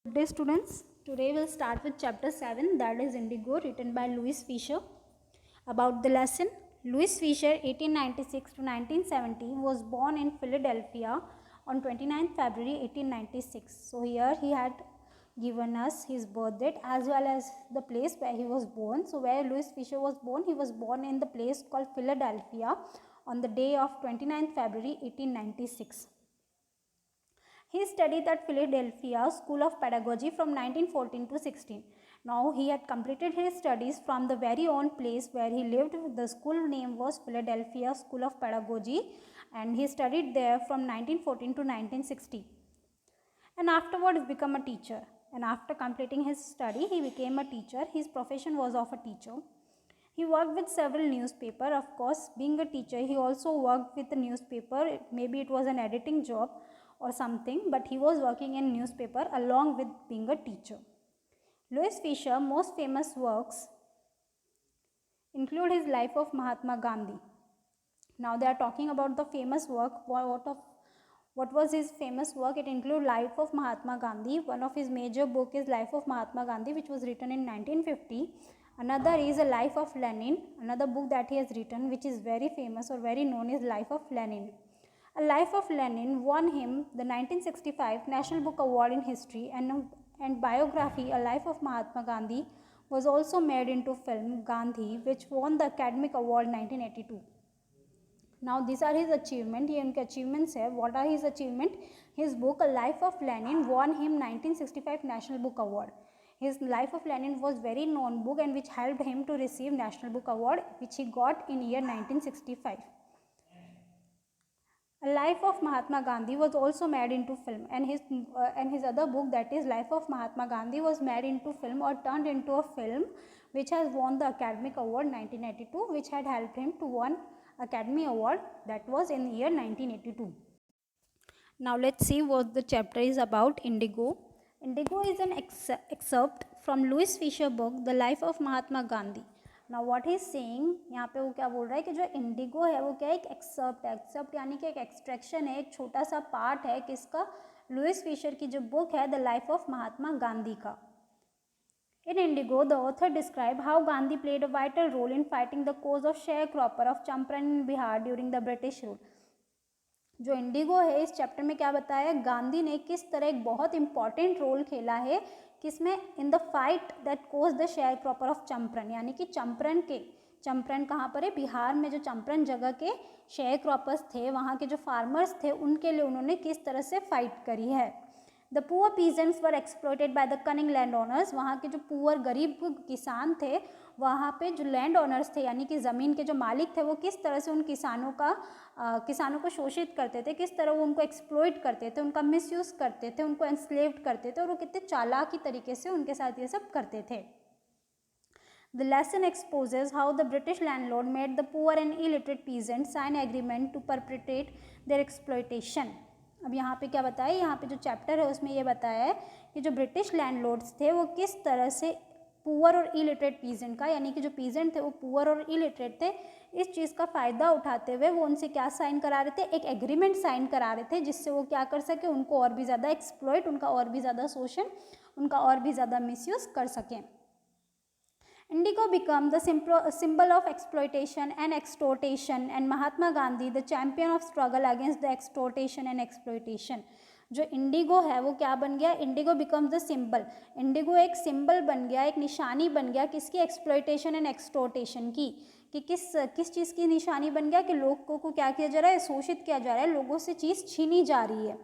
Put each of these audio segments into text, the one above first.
Good day students. Today we'll start with chapter 7, that is Indigo, written by Louis Fisher. About the lesson, Louis Fisher 1896 to 1970 was born in Philadelphia on 29th February 1896. So here he had given us his birth date as well as the place where he was born. So where Louis Fisher was born, he was born in the place called Philadelphia on the day of 29th February 1896. He studied at Philadelphia School of Pedagogy from 1914 to 16. Now he had completed his studies from the very own place where he lived. The school name was Philadelphia School of Pedagogy and he studied there from 1914 to 1960. And afterwards became a teacher. And after completing his study, he became a teacher. His profession was of a teacher. He worked with several newspapers. Of course, being a teacher, he also worked with the newspaper. Maybe it was an editing job or something, but he was working in newspaper along with being a teacher. Louis Fisher most famous works include his life of Mahatma Gandhi. Now they are talking about the famous work. What was his famous work? It includes life of Mahatma Gandhi. One of his major book is Life of Mahatma Gandhi, which was written in 1950. Another is a Life of Lenin. Another book that he has written, which is very famous or very known, is Life of Lenin. A Life of Lenin won him the 1965 National Book Award in History, and biography, A Life of Mahatma Gandhi, was also made into film, Gandhi, which won the Academic Award 1982. Now these are his achievement. ये उनके achievements है. What are his achievement? His book, A Life of Lenin, won him 1965 National Book Award. His Life of Lenin was very known book and which helped him to receive National Book Award, which he got in year 1965. A Life of Mahatma Gandhi was also made into film, and his other book, that is Life of Mahatma Gandhi, was made into film or turned into a film, which has won the Academic Award 1982, which had helped him to win Academy Award, that was in the year 1982. Now let's see what the chapter is about. Indigo. Indigo is an excerpt from Louis Fisher book, The Life of Mahatma Gandhi. Now what he is saying, यहाँ पे वो क्या बोल रहा है कि जो Indigo है वो क्या एक एक्सर्प्ट है. एक्सर्प्ट यानी कि एक एक्सट्रैक्शन है, एक छोटा सा पार्ट है किसका, लुइस फिशर की जो बुक है the life of Mahatma Gandhi का. In Indigo, the author described how Gandhi played a vital role in fighting the cause of sharecropper of Champaran in Bihar during the British rule. जो Indigo है इस chapter में क्या बताया, गांधी ने किस तरह एक बहुत इंपॉर्टेंट रोल खेला है किसमें, in the fight that cause the sharecropper of Champaran, यानी कि चंपरन कहाँ पर है, बिहार में. जो चंपरन जगह के शेयर क्रॉपर्स थे, वहाँ के जो फार्मर्स थे, उनके लिए उन्होंने किस तरह से फाइट करी है. The poor peasants were exploited by the cunning land owners. वहाँ के जो पुअर गरीब किसान थे, वहाँ पे जो लैंड ओनर्स थे यानी कि ज़मीन के जो मालिक थे, वो किस तरह से उन किसानों को शोषित करते थे, किस तरह वो उनको एक्सप्लॉइट करते थे, उनका मिसयूज़ करते थे, उनको एंस्लेव्ड करते थे, और वो कितने चालाकी तरीके से उनके साथ ये सब करते थे. The lesson exposes how the British landlord made the poor and illiterate peasants sign agreement to perpetrate their exploitation. अब यहाँ पे क्या बताया, यहाँ पे जो चैप्टर है उसमें ये बताया है कि जो ब्रिटिश लैंडलॉर्ड्स थे वो किस तरह से पुअर और इलिटरेट पीजेंट का, यानी कि जो पीजेंट थे वो पुअर और इलिटरेट थे, इस चीज़ का फ़ायदा उठाते हुए वो उनसे क्या साइन करा रहे थे, एक एग्रीमेंट साइन करा रहे थे, जिससे वो क्या कर सके, उनको और भी ज़्यादा एक्सप्लॉइट, उनका और भी ज़्यादा शोषण, उनका और भी ज़्यादा मिसयूज़ कर सकें. Indigo became the symbol of exploitation and extortion, and Mahatma Gandhi the champion of struggle against the extortion and exploitation. जो इंडिगो है वो क्या बन गया, Indigo becomes the symbol. Indigo एक सिंबल बन गया, एक निशानी बन गया किसकी, एक्सप्लॉइटेशन एंड एक्सटोर्टेशन की. कि किस चीज़ की निशानी बन गया, कि लोगों को क्या किया जा रहा है, शोषित किया जा रहा है, लोगों से चीज़ छीनी जा रही है.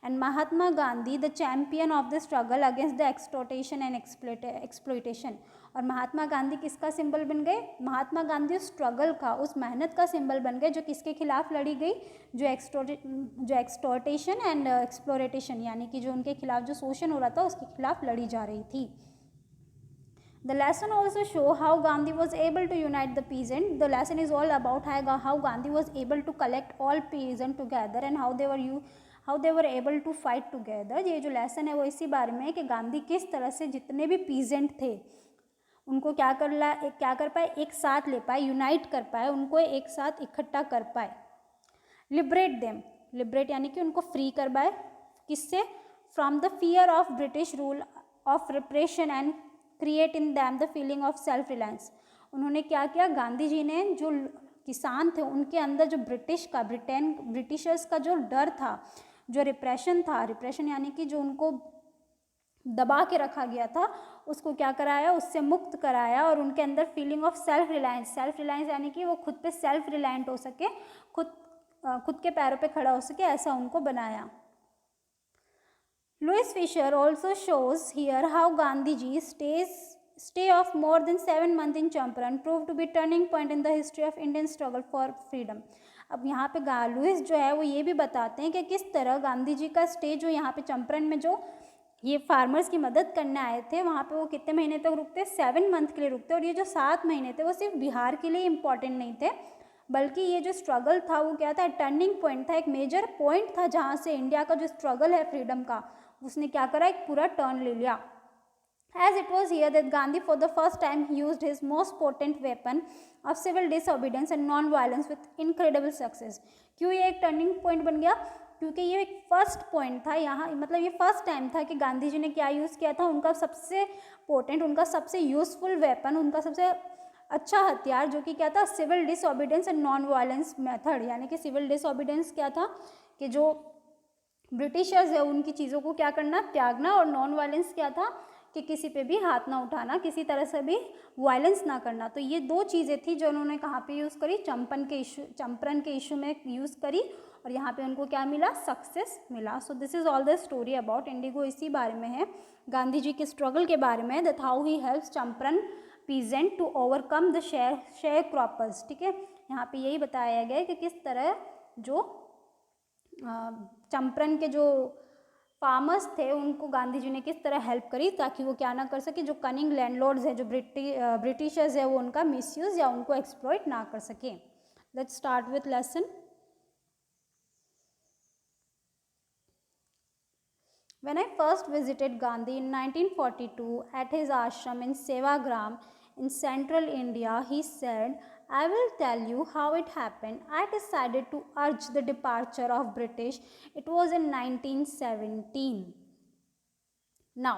And Mahatma Gandhi the champion of the struggle against the extortion and exploitation. और महात्मा गांधी किसका सिंबल बन गए, महात्मा गांधी उस स्ट्रगल का, उस मेहनत का सिंबल बन गए जो किसके खिलाफ लड़ी गई, जो एक्सटोर्टेशन एंड एक्सप्लोरेटेशन, यानी कि जो उनके खिलाफ जो शोषण हो रहा था उसके खिलाफ लड़ी जा रही थी. The lesson also show how Gandhi was able to unite the peasant. The lesson is all about how Gandhi was able to collect all peasant together and how they were able to fight together. ये जो lesson है वो इसी बारे में है कि गांधी किस तरह से जितने भी peasant थे उनको क्या कर पाए, एक साथ ले पाए, यूनाइट कर पाए, उनको एक साथ इकट्ठा कर पाए. लिबरेट देम, लिबरेट यानी कि उनको फ्री कर पाए, किससे, from the fear of British rule of repression and create in them the feeling of self reliance. उन्होंने क्या किया, गांधी जी ने जो किसान थे उनके अंदर जो ब्रिटिशर्स का जो डर था, जो रिप्रेशन था, रिप्रेशन यानी कि जो उनको दबा के रखा गया था, उसको क्या कराया, उससे मुक्त कराया और उनके अंदर फीलिंग ऑफ सेल्फ रिलायंस यानी कि वो खुद पे सेल्फ रिलायंट हो सके, खुद के पैरों पे खड़ा हो सके, ऐसा उनको बनाया. Louis Fisher also shows here how Gandhiji's stay of more than 7 months in Champaran proved to be turning point in the history of Indian struggle for freedom. अब यहाँ पे लुइस जो है वो ये भी बताते हैं कि किस तरह गांधी जी का स्टे जो यहाँ पे चंपारण में जो ये फार्मर्स की मदद करने आए थे, वहाँ पे वो कितने महीने तक रुकते, 7 मंथ के लिए रुकते. और ये जो 7 महीने थे वो सिर्फ बिहार के लिए इम्पॉर्टेंट नहीं थे, बल्कि ये जो स्ट्रगल था वो क्या था, टर्निंग पॉइंट था, एक मेजर पॉइंट था जहाँ से इंडिया का जो स्ट्रगल है फ्रीडम का, उसने क्या करा, एक पूरा टर्न ले लिया. As it was here that Gandhi for the first time used his most potent weapon of civil disobedience and non-violence with incredible success. क्यों ये एक टर्निंग पॉइंट बन गया, क्योंकि ये एक फर्स्ट पॉइंट था यहाँ, मतलब ये फर्स्ट टाइम था कि गांधी जी ने क्या यूज़ किया था, उनका सबसे पोटेंट, उनका सबसे यूजफुल वेपन, उनका सबसे अच्छा हथियार जो कि क्या था, civil disobedience and non violence method. यानी कि सिविल डिसओबीडियंस क्या था कि जो ब्रिटिशर्स है उनकी चीज़ों को क्या करना, त्यागना, और नॉन वायलेंस क्या था कि किसी पे भी हाथ ना उठाना, किसी तरह से भी वायलेंस ना करना. तो ये दो चीज़ें थी जो उन्होंने कहाँ पे यूज़ करी, चंपारण के इशू में यूज़ करी, और यहाँ पे उनको क्या मिला, सक्सेस मिला. So this is all the story about Indigo. इसी बारे में है, गांधी जी के स्ट्रगल के बारे में, that how he helps Champaran peasant to overcome the share croppers. ठीक है, यहाँ पे यही बताया गया है कि किस तरह जो चंपारण के जो फार्मर्स थे उनको गांधी जी ने किस तरह हेल्प करी ताकि वो क्या ना कर सके, जो कनिंग लैंडलॉर्ड्स है, जो ब्रिटिशर्स है, वो उनका मिसयूज या उनको एक्सप्लॉइट ना कर सके. Let's start with lesson. When I first visited Gandhi in 1942 at his ashram in Sevagram in central India, he said, I will tell you how it happened. I decided to urge the departure of British. It was in 1917. Now,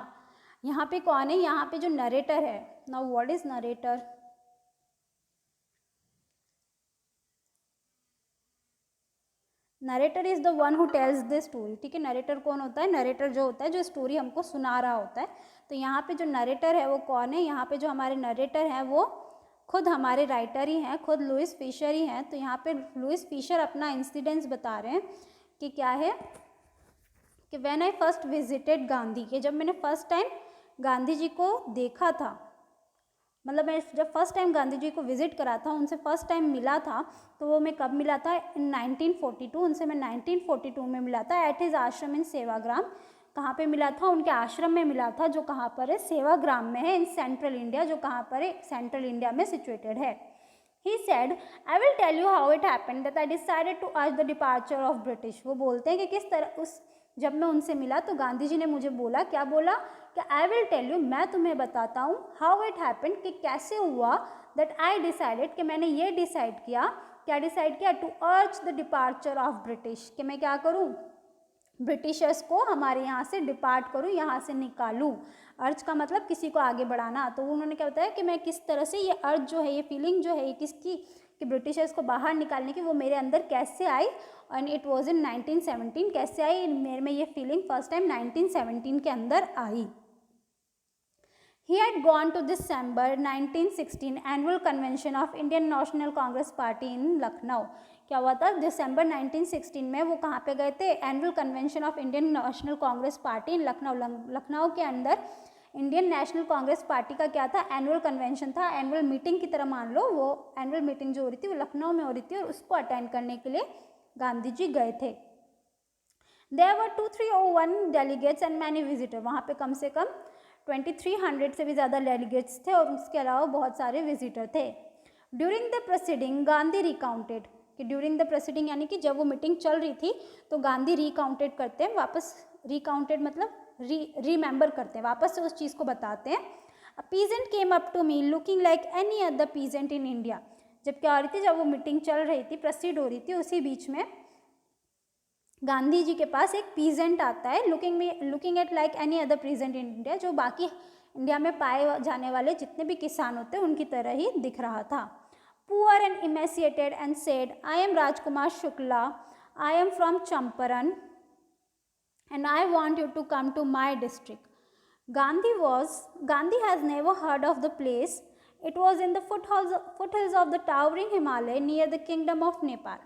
यहाँ पे कौन है, यहाँ पे जो narrator है. Now, what is narrator? Narrator is the one who tells the story. ठीक है, नरेटर कौन होता है, नरेटर जो होता है जो स्टोरी हमको सुना रहा होता है. तो यहाँ पे जो नरेटर है वो कौन है, यहाँ पे जो हमारे नरेटर हैं वो खुद हमारे राइटर ही हैं, खुद लुइस फिशर ही हैं. तो यहाँ पे लुइस फिशर अपना इंसिडेंट्स बता रहे हैं कि क्या है कि when I first visited Gandhi, कि जब मैंने फर्स्ट टाइम गांधी जी को देखा था, मतलब मैं जब फर्स्ट टाइम गांधी जी को विजिट करा था, उनसे फर्स्ट टाइम मिला था, तो वो मैं कब मिला था, इन 1942. उनसे मैं 1942 में मिला था एट हिज आश्रम इन सेवाग्राम. कहाँ पे मिला था, उनके आश्रम में मिला था जो कहाँ पर है, सेवाग्राम में है, इन सेंट्रल इंडिया, जो कहाँ पर है, सेंट्रल इंडिया में सिचुएटेड है. He said, I will tell you how it happened that I decided to urge the departure of British. वो बोलते हैं कि किस तरह जब मैं उनसे मिला तो गांधी जी ने मुझे बोला, क्या बोला कि I will tell you, मैं तुम्हें बताता हूँ, how it happened, कि कैसे हुआ, that I decided, कि मैंने ये डिसाइड किया, क्या डिसाइड किया, to urge the departure of British, कि मैं क्या करूँ, ब्रिटिशर्स को हमारे यहाँ से डिपार्ट करूँ, यहाँ से निकालूँ. अर्ज का मतलब किसी को आगे बढ़ाना. तो उन्होंने क्या बताया कि मैं किस तरह से ये अर्ज जो है, ये फीलिंग जो है, ये किसकी, कि ब्रिटिशर्स को बाहर निकालने की, वो मेरे अंदर कैसे आई. And it was in 1917. कैसे आई, मेरे में ये फीलिंग फर्स्ट टाइम 1917 के अंदर आई. He had gone to December 1916 annual convention of Indian National Congress Party in Lucknow. क्या हुआ था, दिसंबर 1916 में वो कहाँ पे गए थे, annual convention of Indian national Congress party इन लखनऊ. लखनऊ के अंदर इंडियन नेशनल कांग्रेस पार्टी का क्या था, एनुअल कन्वेंशन था. एनुअल मीटिंग की तरह मान लो, वो एनुअल मीटिंग जो हो रही थी वो लखनऊ में हो रही थी, और उसको अटेंड करने के लिए गांधी जी गए थे. There were 2301 delegates and many visitors. वहाँ पे कम से कम 2300 से भी ज़्यादा डेलीगेट्स थे, और उसके अलावा बहुत सारे विजिटर थे. During the proceeding Gandhi recounted, कि ड्यूरिंग द प्रोसीडिंग यानी कि जब वो मीटिंग चल रही थी तो गांधी रिकाउंटेड करते हैं, वापस रिकाउंटेड मतलब रिमेंबर करते हैं, वापस से उस चीज़ को बताते हैं. A peasant came up to me looking like any other peasant in India. जब क्या हो रही थी, जब वो मीटिंग चल रही थी, प्रोसीड हो रही थी, उसी बीच में गांधी जी के पास एक पीजेंट आता है, looking at like any other peasant in India, जो बाकी इंडिया में पाए जाने वाले जितने भी किसान होते हैं उनकी तरह ही दिख रहा था. Poor and emaciated and said, I am Rajkumar Shukla, I am from Champaran and I want you to come to my district. Gandhi has never heard of the place. It was in the foothills of the towering Himalaya near the kingdom of Nepal.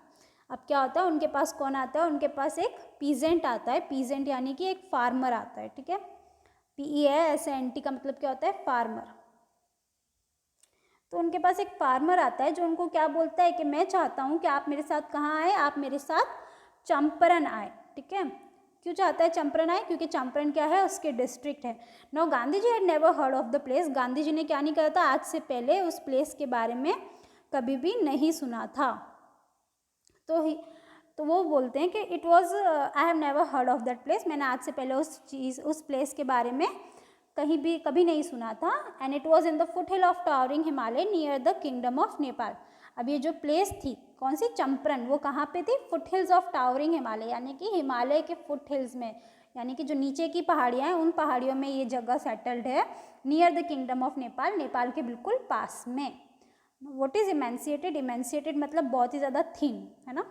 अब क्या होता है, उनके पास कौन आता है, उनके पास एक पीजेंट आता है. पीजेंट यानी कि एक फार्मर आता है, ठीक है. PEASANT का मतलब क्या होता है, फार्मर. तो उनके पास एक फार्मर आता है जो उनको क्या बोलता है कि मैं चाहता हूँ कि आप मेरे साथ कहाँ आए, आप मेरे साथ चंपारण आए, ठीक है. क्यों चाहता है चंपारण आए, क्योंकि चंपारण क्या है, उसके डिस्ट्रिक्ट है. Now Gandhi ji had never heard of the place. Gandhi ji ने क्या नहीं कहा था, आज से पहले उस प्लेस के बारे में कभी भी नहीं सुना था. तो वो बोलते हैं कि it was, I have never heard of that place, मैंने आज से पहले उस प्लेस के बारे में कभी नहीं सुना था. And it was in the foot hill of towering Himalaya near the kingdom of Nepal. अब ये जो प्लेस थी कौन सी, चंपारण, वो कहाँ पे थी, foot hills of towering Himalaya, यानी कि हिमालय के फुट हिल्स में, यानी कि जो नीचे की पहाड़ियाँ हैं उन पहाड़ियों में ये जगह सेटल्ड है. Near the kingdom of Nepal, Nepal के बिल्कुल पास में. व्हाट इज इमेंसिएटेड, इमेंसिएटेड मतलब बहुत ही ज़्यादा थिन, है ना,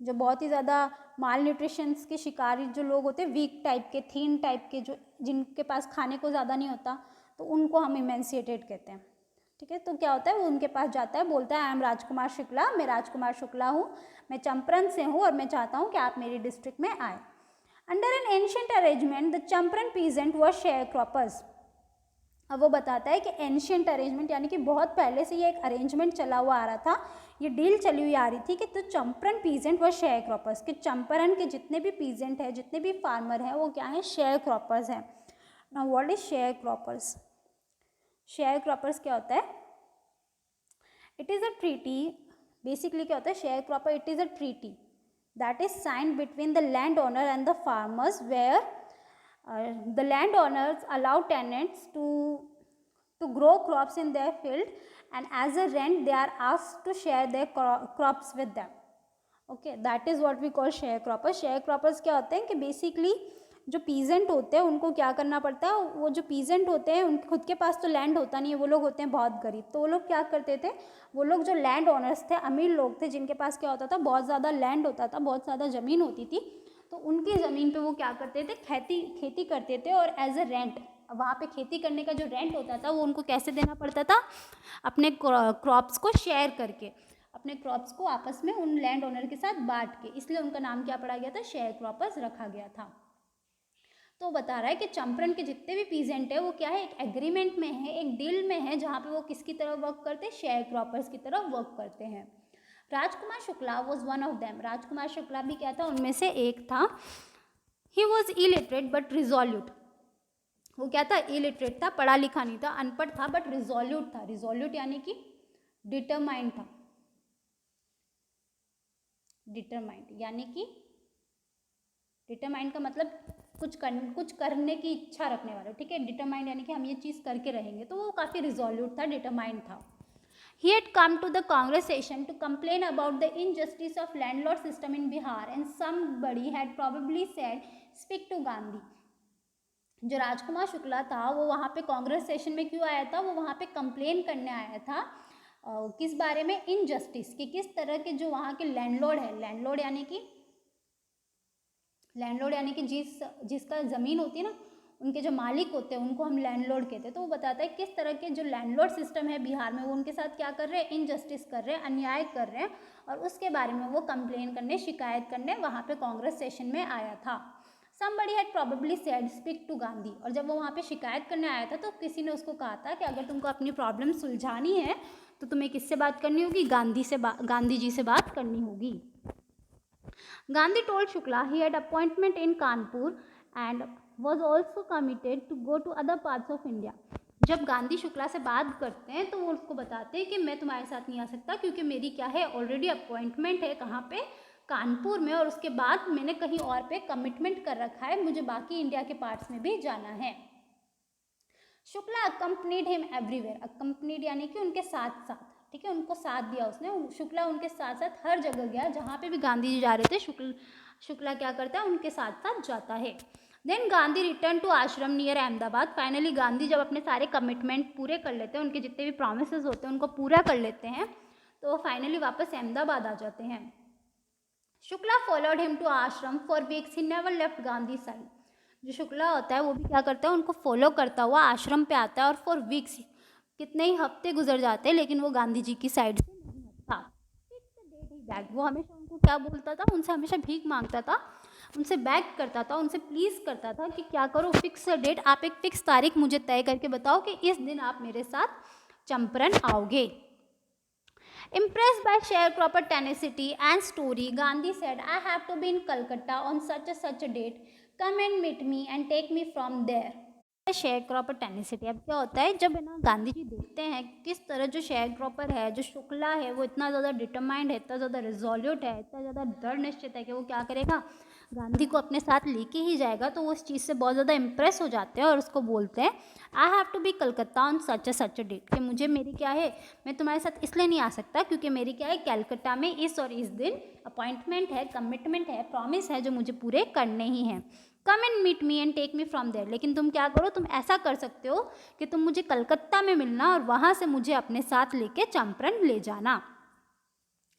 जो बहुत ही ज़्यादा माल न्यूट्रिशंस के शिकारी जो लोग होते हैं, वीक टाइप के, थीन टाइप के, जो जिनके पास खाने को ज़्यादा नहीं होता, तो उनको हम इमेंसिएटेड कहते हैं, ठीक है. तो क्या होता है, वो उनके पास जाता है, बोलता है आई एम राजकुमार शुक्ला, मैं राजकुमार शुक्ला हूँ, मैं चंपारण से हूँ और मैं चाहता हूँ कि आप मेरी डिस्ट्रिक्ट में आए. Under N ancient arrangement the Champaran peasant were share croppers. अब वो बताता है कि एंशिएंट अरेंजमेंट यानी कि बहुत पहले से ये एक अरेंजमेंट चला हुआ आ रहा था, ये डील चली हुई आ रही थी कि तो चंपारण पीजेंट व शेयर क्रॉपर्स, कि चंपारण के जितने भी पीजेंट हैं, जितने भी फार्मर हैं, वो क्या हैं, शेयर क्रॉपर्स हैं. Now what is share croppers, share croppers क्या होता है, it is a treaty, basically क्या होता है share cropper, it is a treaty that is signed between the land owner and the farmers, where the landowners allow tenants to grow crops in their field, and as a rent they are asked to share their crops with them. Okay, that is what we call sharecroppers. sharecroppers क्या होते हैं कि basically जो peasant होते हैं उनको क्या करना पड़ता है, वो जो पीजेंट होते हैं उनके खुद के पास तो लैंड होता नहीं है, वो लोग होते हैं बहुत गरीब, तो वो लोग क्या करते थे, वो लोग जो लैंड ओनर्स थे, अमीर लोग थे, जिनके पास क्या होता था, बहुत ज़्यादा लैंड होता था, बहुत ज़्यादा ज़मीन होती थी, तो उनकी ज़मीन पे वो क्या करते थे, खेती करते थे, और एज अ रेंट, वहाँ पे खेती करने का जो रेंट होता था वो उनको कैसे देना पड़ता था, अपने क्रॉप्स को शेयर करके, अपने क्रॉप्स को आपस में उन लैंड ओनर के साथ बांट के, इसलिए उनका नाम क्या पड़ा गया था, शेयर क्रॉपर्स रखा गया था. तो बता रहा है कि चंपारण के जितने भी पीजेंट है वो क्या है, एक एग्रीमेंट में है, एक डील में है, जहाँ पे वो किसकी तरह वर्क करते हैं, शेयर क्रॉपर्स की तरह वर्क करते हैं. Rajkumar Shukla was one of them. Rajkumar Shukla भी क्या था, उनमें से एक था. He was illiterate but resolute. वो क्या था, इलिटरेट था, पढ़ा लिखा नहीं था, अनपढ़ था, बट रिजोल्यूट था. रिजोल्यूट यानी कि डिटरमाइंड था. डिटरमाइंड यानी कि, डिटरमाइंड का मतलब कुछ करने की इच्छा रखने वाला, ठीक है. डिटरमाइंड यानी कि हम ये चीज़ करके रहेंगे, तो वो काफ़ी रिजोल्यूट था, डिटरमाइंड था. He had come to the Congress session to complain about the injustice of landlord system in Bihar, and somebody had probably said, "Speak to Gandhi." जो राजकुमार शुक्ला था वो वहाँ पे कांग्रेस सेशन में क्यों आया था, वो वहाँ पे कंप्लेन करने आया था, किस बारे में, इनजस्टिस, कि किस तरह के जो वहाँ के लैंडलॉर्ड है, लैंडलॉर्ड यानी कि जिसका ज़मीन होती है ना, उनके जो मालिक होते हैं उनको हम लैंडलॉर्ड कहते हैं. तो वो बताता है किस तरह के जो लैंडलॉर्ड सिस्टम है बिहार में, वो उनके साथ क्या कर रहे हैं, इनजस्टिस कर रहे हैं, अन्याय कर रहे हैं, और उसके बारे में वो कंप्लेन करने, शिकायत करने वहाँ पे कांग्रेस सेशन में आया था. Somebody had probably said, speak to Gandhi. और जब वो वहाँ पे शिकायत करने आया था तो किसी ने उसको कहा था कि अगर तुमको अपनी प्रॉब्लम सुलझानी है तो तुम्हें किससे बात करनी होगी, गांधी जी से बात करनी होगी. Gandhi told Shukla he had appointment in Kanpur and was also committed to go to other parts of India. जब गांधी शुक्ला से बात करते हैं तो वो उसको बताते हैं कि मैं तुम्हारे साथ नहीं आ सकता, क्योंकि मेरी क्या है, ऑलरेडी अपॉइंटमेंट है, कहाँ पे, कानपुर में, और उसके बाद मैंने कहीं और पे कमिटमेंट कर रखा है, मुझे बाकी इंडिया के पार्ट्स में भी जाना है. Shukla accompanied him everywhere. Accompanied यानी कि उनके साथ साथ, ठीक है, उनको साथ दिया उसने। शुक्ला उनके साथ साथ हर जगह गया, जहाँ पे भी गांधी जी जा रहे थे शुक्ला क्या करता है, उनके साथ साथ जाता है। देन गांधी रिटर्न टू आश्रम नियर अहमदाबाद। फाइनली गांधी जब अपने सारे कमिटमेंट पूरे कर लेते हैं, उनके जितने भी प्रोमिसेस होते हैं उनको पूरा कर लेते हैं, तो वो फाइनली वापस अहमदाबाद आ जाते हैं। शुक्ला फॉलोड हिम टू आश्रम for weeks, he never left Gandhi side. जो शुक्ला होता है वो भी क्या करता है, उनको फॉलो करता हुआ आश्रम पे आता है, और फॉर वीक्स, कितने ही हफ्ते गुजर जाते हैं, लेकिन वो गांधी जी की साइड से नहीं हटता। बैग, वो हमेशा उनको क्या बोलता था, उनसे हमेशा भीख मांगता था, उनसे बैग करता था, उनसे प्लीज़ करता था कि क्या करो, फिक्स डेट, आप एक फिक्स तारीख मुझे तय करके बताओ कि इस दिन आप मेरे साथ चंपारण आओगे। Impressed by sharecropper tenacity and story, Gandhi said, I have to be in Calcutta on such a date. Come and meet me and take me from there. Sharecropper tenacity, अब क्या होता है, जब है ना गांधी जी देखते हैं किस तरह जो शेयर क्रॉपर है, जो शुक्ला है, वो इतना ज़्यादा डिटरमाइंड है, इतना ज़्यादा रिजोल्यूट है, इतना ज़्यादा दृढ़ निश्चित है कि वो क्या करेगा, गांधी को अपने साथ लेके ही जाएगा, तो वो उस चीज़ से बहुत ज़्यादा इम्प्रेस हो जाते हैं और उसको बोलते हैं I have to be Calcutta on such a date, कि मुझे मेरी क्या है, मैं तुम्हारे साथ इसलिए नहीं आ सकता क्योंकि मेरी क्या है, कलकत्ता में इस और इस दिन अपॉइंटमेंट है, कमिटमेंट है, प्रॉमिस है जो मुझे पूरे करने ही हैं। Come and meet me and take me from there, लेकिन तुम क्या करो, तुम ऐसा कर सकते हो कि तुम मुझे कलकत्ता में मिलना और वहाँ से मुझे अपने साथ लेके चंपारण ले जाना।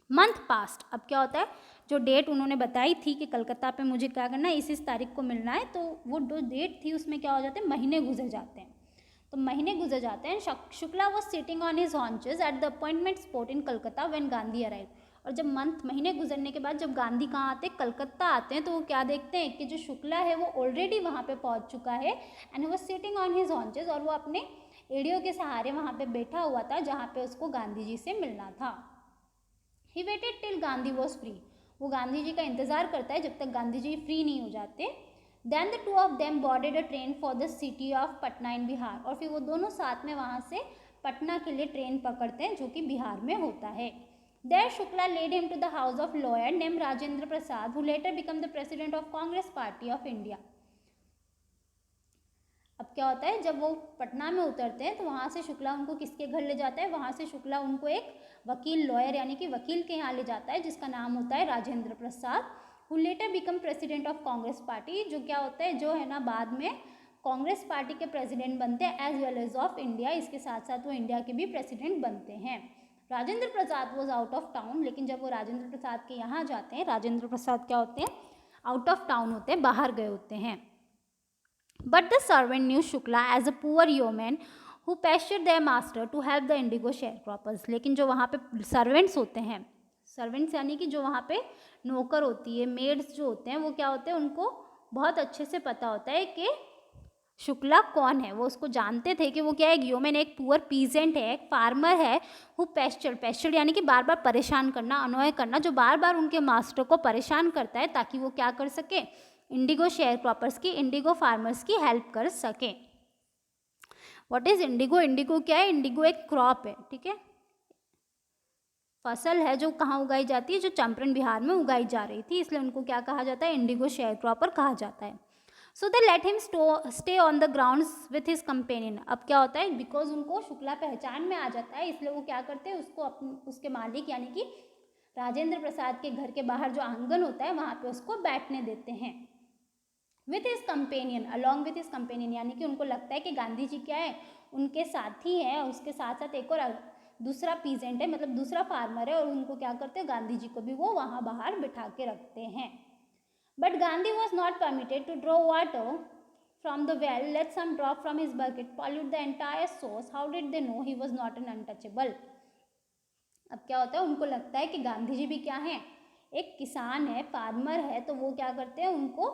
मंथ पास्ट, अब क्या होता है, जो डेट उन्होंने बताई थी कि कलकत्ता पे मुझे क्या करना है, इस तारीख को मिलना है, तो वो जो डेट थी उसमें क्या हो जाते हैं, महीने गुजर जाते हैं। तो महीने गुजर जाते हैं। Shukla was sitting on his haunches at the appointment spot in Calcutta when Gandhi arrive. और जब महीने गुजरने के बाद जब गांधी कहाँ आते हैं, कलकत्ता आते हैं, तो वो क्या देखते हैं कि जो शुक्ला है वो ऑलरेडी वहाँ पे पहुँच चुका है, and he was sitting on his haunches, और वो अपने एड़ियों के सहारे वहाँ पे बैठा हुआ था जहाँ पे उसको गांधी जी से मिलना था। He waited till Gandhi was free, वो गांधी जी का इंतजार करता है जब तक गांधी जी फ्री नहीं हो जाते। Then the two of them boarded a train for the city of Patna in Bihar, और फिर वो दोनों साथ में वहाँ से पटना के लिए ट्रेन पकड़ते हैं जो कि बिहार में होता है। There Shukla led him to the house of lawyer name Rajendra Prasad, who later become the president of Congress party of India. अब क्या होता है, जब वो पटना में उतरते हैं तो वहाँ से शुक्ला उनको किसके घर ले जाता है, वहाँ से शुक्ला उनको एक वकील, लॉयर यानी कि वकील के यहाँ ले जाता है जिसका नाम होता है Rajendra Prasad, who later became president of Congress party, जो क्या होता है, जो है ना बाद में कांग्रेस पार्टी के प्रेसिडेंट बनते हैं, as well as of India, इसके साथ साथ वो इंडिया के भी प्रेसिडेंट बनते हैं। Rajendra Prasad was out of town, लेकिन जब वो राजेंद्र प्रसाद के यहाँ जाते हैं, राजेंद्र प्रसाद क्या होते हैं, आउट ऑफ टाउन होते हैं, बाहर गए होते हैं। But the servant knew Shukla as a poor yeoman who pestered their master to help the indigo sharecroppers. लेकिन जो वहाँ पे सर्वेंट्स होते हैं, सर्वेंट्स यानी कि जो वहाँ पे नौकर होती है, मेड्स जो होते हैं, वो क्या होते हैं, उनको बहुत अच्छे से पता होता है कि शुक्ला कौन है, वो उसको जानते थे कि वो क्या है, एक ह्यूमन, एक पुअर पीजेंट है, एक फार्मर है, हु पेस्चर्ड यानी कि बार बार परेशान करना, अनॉय करना, जो बार बार उनके मास्टर को परेशान करता है ताकि वो क्या कर सके, इंडिगो शेयर क्रॉपर्स की, इंडिगो फार्मर्स की हेल्प कर सके। व्हाट इज इंडिगो, इंडिगो क्या है, इंडिगो एक क्रॉप है, ठीक है, फसल है जो कहाँ उगाई जाती है, जो चंपारण बिहार में उगाई जा रही थी, इसलिए उनको क्या कहा जाता है, इंडिगो शेयर क्रॉपर कहा जाता है। So they let him stay on the ground with his companion. अब क्या होता है, बिकॉज उनको शुक्ला पहचान में आ जाता है, इसलिए वो क्या करते हैं, उसको उसके मालिक यानी कि राजेंद्र प्रसाद के घर के बाहर जो आंगन होता है वहाँ पे उसको बैठने देते हैं। With his companion, along with his companion, यानी कि उनको लगता है कि गांधी जी क्या है, उनके साथी हैं, उसके साथ साथ एक और दूसरा पीजेंट है, मतलब दूसरा फार्मर है, और उनको क्या करते हैं, गांधी जी को भी वो वहाँ बाहर बिठा के रखते हैं। But Gandhi was not permitted to draw water from the well, lest some drop from his bucket pollute the entire source, how did they know he was not an untouchable. अब क्या होता है, उनको लगता है कि गांधी जी भी क्या है, एक किसान है, फार्मर है, तो वो क्या करते हैं, उनको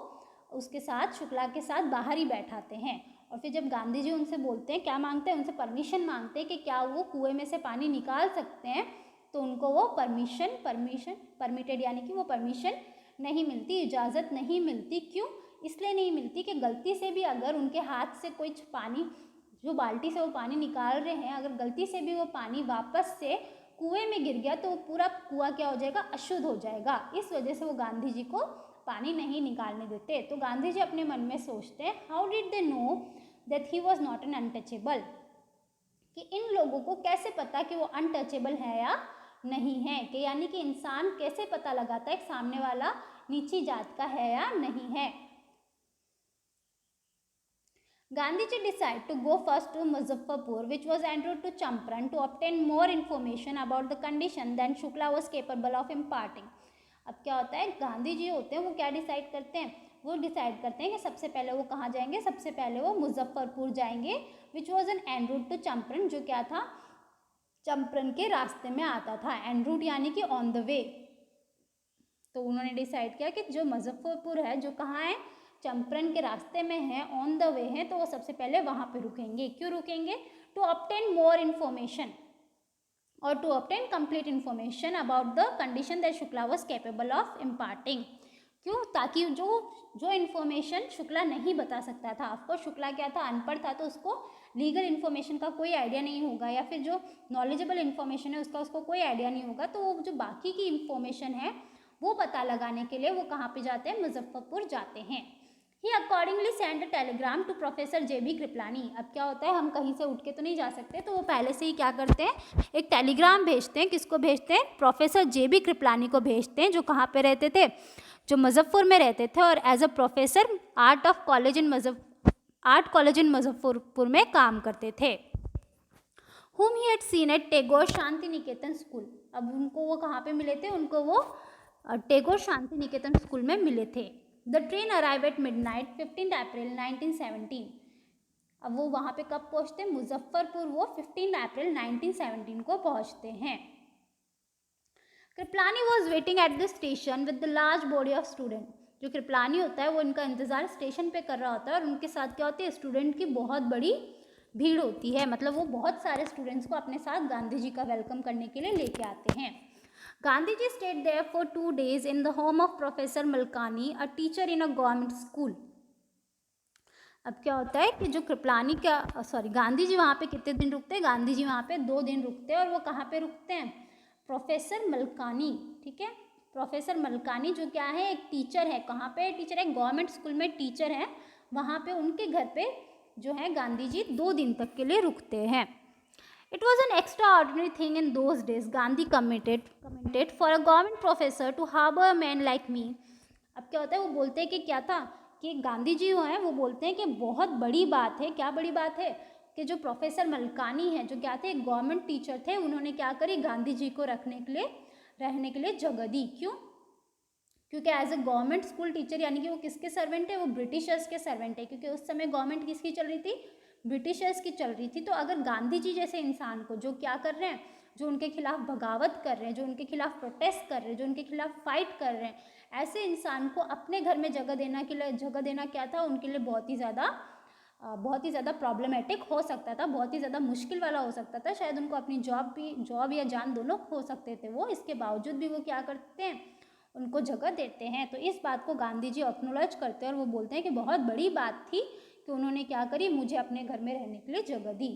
उसके साथ, शुक्ला के साथ बाहर ही बैठाते हैं। और फिर जब गांधी जी उनसे बोलते हैं, क्या मांगते हैं, उनसे परमिशन मांगते हैं कि क्या वो कुएं में से पानी निकाल सकते हैं, तो उनको वो परमिटेड यानी कि वो परमिशन नहीं मिलती, इजाज़त नहीं मिलती। क्यों, इसलिए नहीं मिलती कि गलती से भी अगर उनके हाथ से कोई पानी, जो बाल्टी से वो पानी निकाल रहे हैं, अगर गलती से भी वो पानी वापस से कुएं में गिर गया तो पूरा कुआं क्या हो जाएगा, अशुद्ध हो जाएगा। इस वजह से वो गांधी जी को पानी नहीं निकालने देते। तो गांधी जी अपने मन में सोचते हैं, how did they know that he was not an untouchable. कि इन लोगों को कैसे पता कि वो अनटचेबल है या नहीं है, कि यानी कि इंसान कैसे पता लगाता है कि सामने वाला नीची जात का है या नहीं है। Gandhiji decided to go first to Muzaffarpur, which was en route to Champaran, to obtain more information about the condition than Shukla was capable of imparting. अब क्या होता है, गांधी जी होते हैं वो क्या डिसाइड करते हैं, वो डिसाइड करते हैं कि सबसे पहले वो कहाँ जाएंगे, सबसे पहले वो मुजफ्फरपुर जाएंगे, which was an en route to Champaran, जो क्या था, चंपारण के रास्ते में आता था। एन रूट यानी कि ऑन द वे। तो उन्होंने डिसाइड किया कि जो मुजफ्फरपुर है, जो कहाँ है, चंपारण के रास्ते में है, ऑन द वे है, तो वो सबसे पहले वहाँ पे रुकेंगे। क्यों रुकेंगे? टू ऑब्टेन मोर इन्फॉर्मेशन और to obtain complete information about the condition that Shukla was capable of imparting. क्यों? ताकि जो इन्फॉर्मेशन शुक्ला नहीं बता सकता था, ऑफकोर्स शुक्ला क्या था, अनपढ़ था, तो उसको लीगल इन्फॉर्मेशन का कोई आइडिया नहीं होगा, या फिर जो नॉलेजेबल इन्फॉर्मेशन है उसको कोई आइडिया नहीं होगा, तो वो जो बाकी की इन्फॉर्मेशन है वो पता लगाने के लिए वो कहाँ पे जाते हैं, मुजफ्फरपुर जाते हैं। He accordingly sent a telegram to Professor J.B. Kripalani. अब क्या होता है, हम कहीं से उठ के तो नहीं जा सकते, तो वो पहले से ही क्या करते हैं, एक टेलीग्राम भेजते हैं। किसको भेजते हैं? Professor J.B. कृपलानी को भेजते हैं, जो कहाँ पे रहते थे, जो मुजफ्फर में रहते थे, और as a professor art college in Muzaffarpur में काम करते थे। Whom he had seen at Tagore Shantiniketan school. अब उनको वो कहाँ पे मिले थे, उनको वो टैगोर शांति निकेतन स्कूल में मिले थे। The train arrive at midnight 15 अप्रैल 1917। अब वो वहाँ पे कब पहुँचते हैं, मुजफ्फरपुर वो 15 अप्रैल 1917 को पहुँचते हैं। Kripalani was waiting at the station with the large body of student. जो कृपलानी होता है वो इनका इंतजार स्टेशन पे कर रहा होता है, और उनके साथ क्या होती है, स्टूडेंट की बहुत बड़ी भीड़ होती है, मतलब वो बहुत सारे स्टूडेंट्स को अपने साथ गांधी जी का वेलकम करने के लिए लेके आते हैं। Gandhi ji stayed there for 2 days in the home of Professor Malkani, a teacher in a government school. अब क्या होता है कि जो कृपलानी गांधी जी वहाँ पे कितने दिन रुकते हैं, गांधी जी वहाँ पे 2 दिन रुकते हैं, और वो कहाँ पे रुकते हैं, प्रोफेसर मलकानी, ठीक है, प्रोफेसर मलकानी जो क्या है, एक टीचर है। कहाँ पे टीचर है? गवर्नमेंट स्कूल में टीचर है। वहाँ पे उनके घर पे जो है गांधी जी 2 दिन तक के लिए रुकते हैं। It was an extraordinary thing in those days, Gandhi commented, for a government professor to harbor a man like me. अब क्या होता है, वो बोलते हैं कि क्या था, कि गांधी जी जो हैं वो बोलते हैं कि बहुत बड़ी बात है। क्या बड़ी बात है? कि जो प्रोफेसर मलकानी हैं, जो क्या थे, एक गवर्नमेंट टीचर थे, उन्होंने क्या करी, गांधी जी को रहने के लिए जगह दी। क्यों? क्योंकि as a government school teacher, यानी कि वो किसके सर्वेंट है, वो ब्रिटिशर्स के सर्वेंट है, क्योंकि उस समय गवर्नमेंट किसकी चल रही थी, ब्रिटिशर्स की चल रही थी। तो अगर गांधी जी जैसे इंसान को, जो क्या कर रहे हैं, जो उनके खिलाफ बगावत कर रहे हैं, जो उनके खिलाफ प्रोटेस्ट कर रहे हैं, जो उनके खिलाफ फाइट कर रहे हैं, ऐसे इंसान को अपने घर में जगह देना क्या था, उनके लिए बहुत ही ज़्यादा प्रॉब्लमेटिक हो सकता था, बहुत ही ज़्यादा मुश्किल वाला हो सकता था। शायद उनको अपनी जॉब या जान दोनों खो सकते थे वो। इसके बावजूद भी वो क्या करते हैं, उनको जगह देते हैं। तो इस बात को गांधी जी एक्नॉलेज करते हैं, और वो बोलते हैं कि बहुत बड़ी बात थी कि उन्होंने क्या करी, मुझे अपने घर में रहने के लिए जगह दी।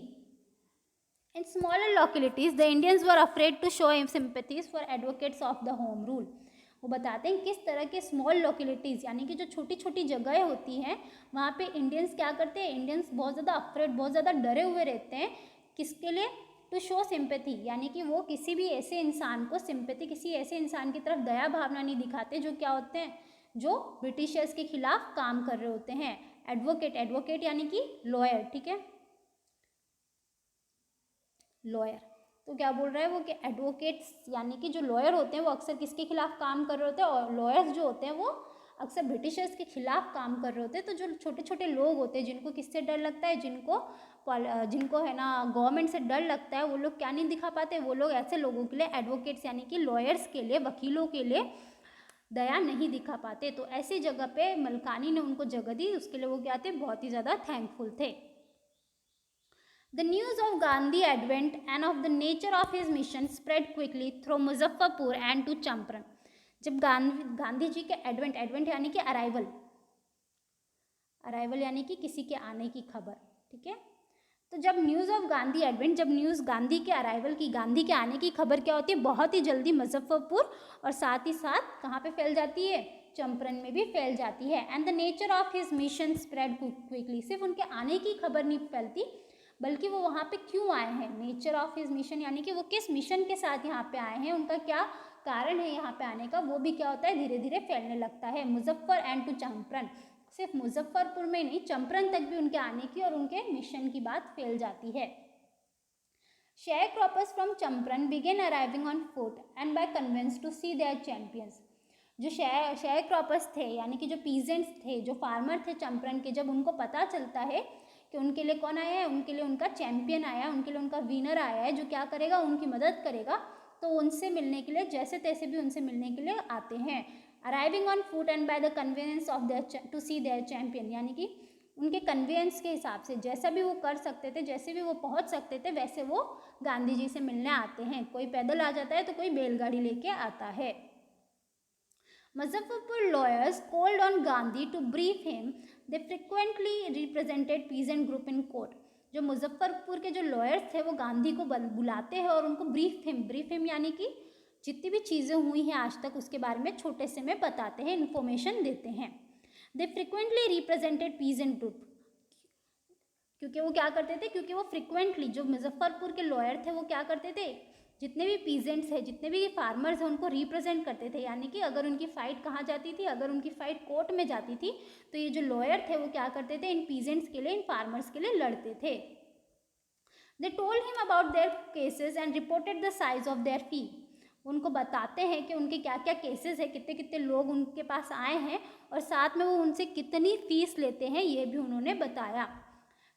In smaller localities the Indians were afraid to show sympathies for advocates of the home rule. वो बताते हैं किस तरह के स्मॉल लोकेलिटीज़, यानी कि जो छोटी छोटी जगहें होती हैं, वहाँ पे इंडियंस क्या करते हैं, इंडियंस बहुत ज़्यादा अफ्रेड, बहुत ज़्यादा डरे हुए रहते हैं। किसके लिए? टू शो सिंपैथी, यानी कि वो किसी भी ऐसे इंसान को सिंपैथी, किसी ऐसे इंसान की तरफ दया भावना नहीं दिखाते, जो क्या होते हैं, जो ब्रिटिशर्स के खिलाफ काम कर रहे होते हैं। एडवोकेट यानी कि लॉयर, ठीक है, लॉयर। तो क्या बोल रहा है वो, कि एडवोकेट्स यानी कि जो लॉयर होते हैं वो अक्सर किसके खिलाफ काम कर रहे होते हैं, और लॉयर्स जो होते हैं वो अक्सर ब्रिटिशर्स के खिलाफ काम कर रहे होते हैं। तो जो छोटे छोटे लोग होते हैं, जिनको किससे डर लगता है, जिनको है ना गवर्नमेंट से डर लगता है, वो लोग क्या नहीं दिखा पाते, वो लोग ऐसे लोगों के लिए, एडवोकेट्स यानी कि लॉयर्स के लिए, वकीलों के लिए दया नहीं दिखा पाते। तो ऐसी जगह पे मलकानी ने उनको जगह दी, उसके लिए वो क्या थे, बहुत ही ज़्यादा थैंकफुल थे। The news of Gandhi advent and of the nature of his mission spread quickly through Muzaffarpur and to Champaran. जब गांधी जी के एडवेंट यानी कि अराइवल यानी कि किसी के आने की खबर, ठीक है। तो जब न्यूज़ ऑफ गांधी एडवेंट, जब न्यूज़ गांधी के अराइवल की, गांधी के आने की खबर क्या होती है, बहुत ही जल्दी मुजफ्फरपुर और साथ ही साथ कहाँ पे फैल जाती है, चंपारण में भी फैल जाती है। And the nature of his mission spread quickly, सिर्फ उनके आने की खबर नहीं फैलती बल्कि वो वहाँ पे क्यों आए हैं, नेचर ऑफ हिज मिशन, यानी कि वो किस मिशन के साथ यहाँ पे आए हैं, उनका क्या कारण है यहाँ पे आने का, वो भी क्या होता है धीरे धीरे फैलने लगता है। मुजफ्फर एंड टू चंपारण, सिर्फ मुजफ्फरपुर में नहीं चंपारण तक भी उनके आने की और उनके मिशन की बात फैल जाती है। Sharecroppers from Champaran began arriving on foot and by conveyance to see their champions. जो शेयर क्रॉपर्स थे यानी कि जो पीजेंट्स थे, जो फार्मर थे चंपारण के, जब उनको पता चलता है कि उनके लिए कौन आया है, उनके लिए उनका चैंपियन आया है, उनके लिए उनका विनर आया है जो क्या करेगा, उनकी मदद करेगा, तो उनसे मिलने के लिए जैसे तैसे भी उनसे मिलने के लिए आते हैं। Arriving on foot and by the convenience of their to see their champion, यानी कि उनके कन्वीनियंस के हिसाब से जैसा भी वो कर सकते थे, जैसे भी वो पहुंच सकते थे, वैसे वो गांधी जी से मिलने आते हैं। कोई पैदल आ जाता है तो कोई बैलगाड़ी लेके आता है। Muzaffarpur lawyers called on Gandhi to brief him, they frequently represented peasant group in court. जो मुजफ्फरपुर के जो लॉयर्स थे वो गांधी को बुलाते हैं और उनको ब्रीफ हिम यानी कि जितनी भी चीज़ें हुई हैं आज तक उसके बारे में छोटे से में बताते हैं, इन्फॉर्मेशन देते हैं। दे फ्रिक्वेंटली रिप्रेजेंटेड पीजेंट ग्रुप, क्योंकि वो क्या करते थे, क्योंकि वो फ्रिक्वेंटली जो मुजफ्फरपुर के लॉयर थे वो क्या करते थे, जितने भी पीजेंट्स हैं, जितने भी फार्मर्स हैं, उनको रिप्रेजेंट करते थे। यानी कि अगर उनकी फाइट कहाँ जाती थी, अगर उनकी फाइट कोर्ट में जाती थी तो ये जो लॉयर थे वो क्या करते थे, इन पीजेंट्स के लिए, इन फार्मर्स के लिए लड़ते थे। They told him about their cases and reported the size of their fee. उनको बताते हैं कि उनके क्या क्या केसेस है, कितने कितने लोग उनके पास आए हैं और साथ में वो उनसे कितनी फीस लेते हैं ये भी उन्होंने बताया।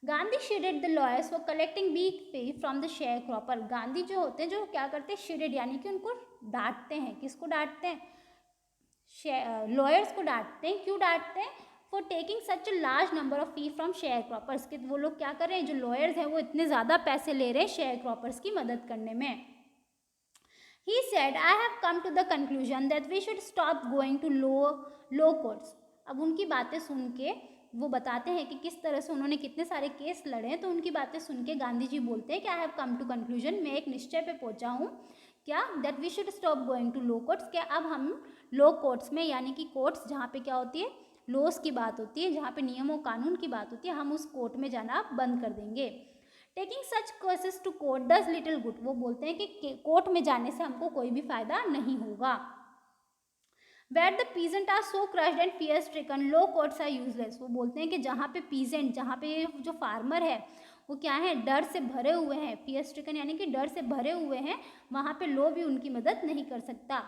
Gandhi chided the lawyers for collecting weak pay from the sharecropper. Gandhi जो होते हैं जो क्या करते हैं, शेडेड यानी कि उनको डांटते हैं। किसको डांटते हैं, लॉयर्स को डांटते हैं। क्यों डांटते हैं, for taking such a large number of fee from share croppers, कि वो लोग क्या कर रहे हैं, जो लॉयर्स हैं वो इतने ज़्यादा पैसे ले रहे हैं शेयर क्रॉपर्स की मदद करने में। He said, I have come to the conclusion that we should stop going to low courts. अब उनकी बातें सुन के वो बताते हैं कि किस तरह से उन्होंने कितने सारे केस लड़े हैं, तो उनकी बातें सुन के गांधी जी बोलते हैं कि I have come to conclusion, मैं एक निश्चय पे पहुंचा हूँ, क्या, that we should stop going to law courts, क्या अब हम लो कोर्ट्स में, यानी कि कोर्ट्स जहाँ पे क्या होती है, लॉस की बात होती है, जहाँ पे नियमों कानून की बात होती है, हम उस कोर्ट में जाना बंद कर देंगे। Taking such cases to court does little good, वो बोलते हैं कि कोर्ट में जाने से हमको कोई भी फायदा नहीं होगा। Where the peasant are so crushed and fear stricken, low courts are useless. वो बोलते हैं कि जहाँ पे पीजेंट, जहाँ पे जो फार्मर है वो क्या है, डर से भरे हुए हैं, fear stricken यानी कि डर से भरे हुए हैं, वहाँ पे लो भी उनकी मदद नहीं कर सकता।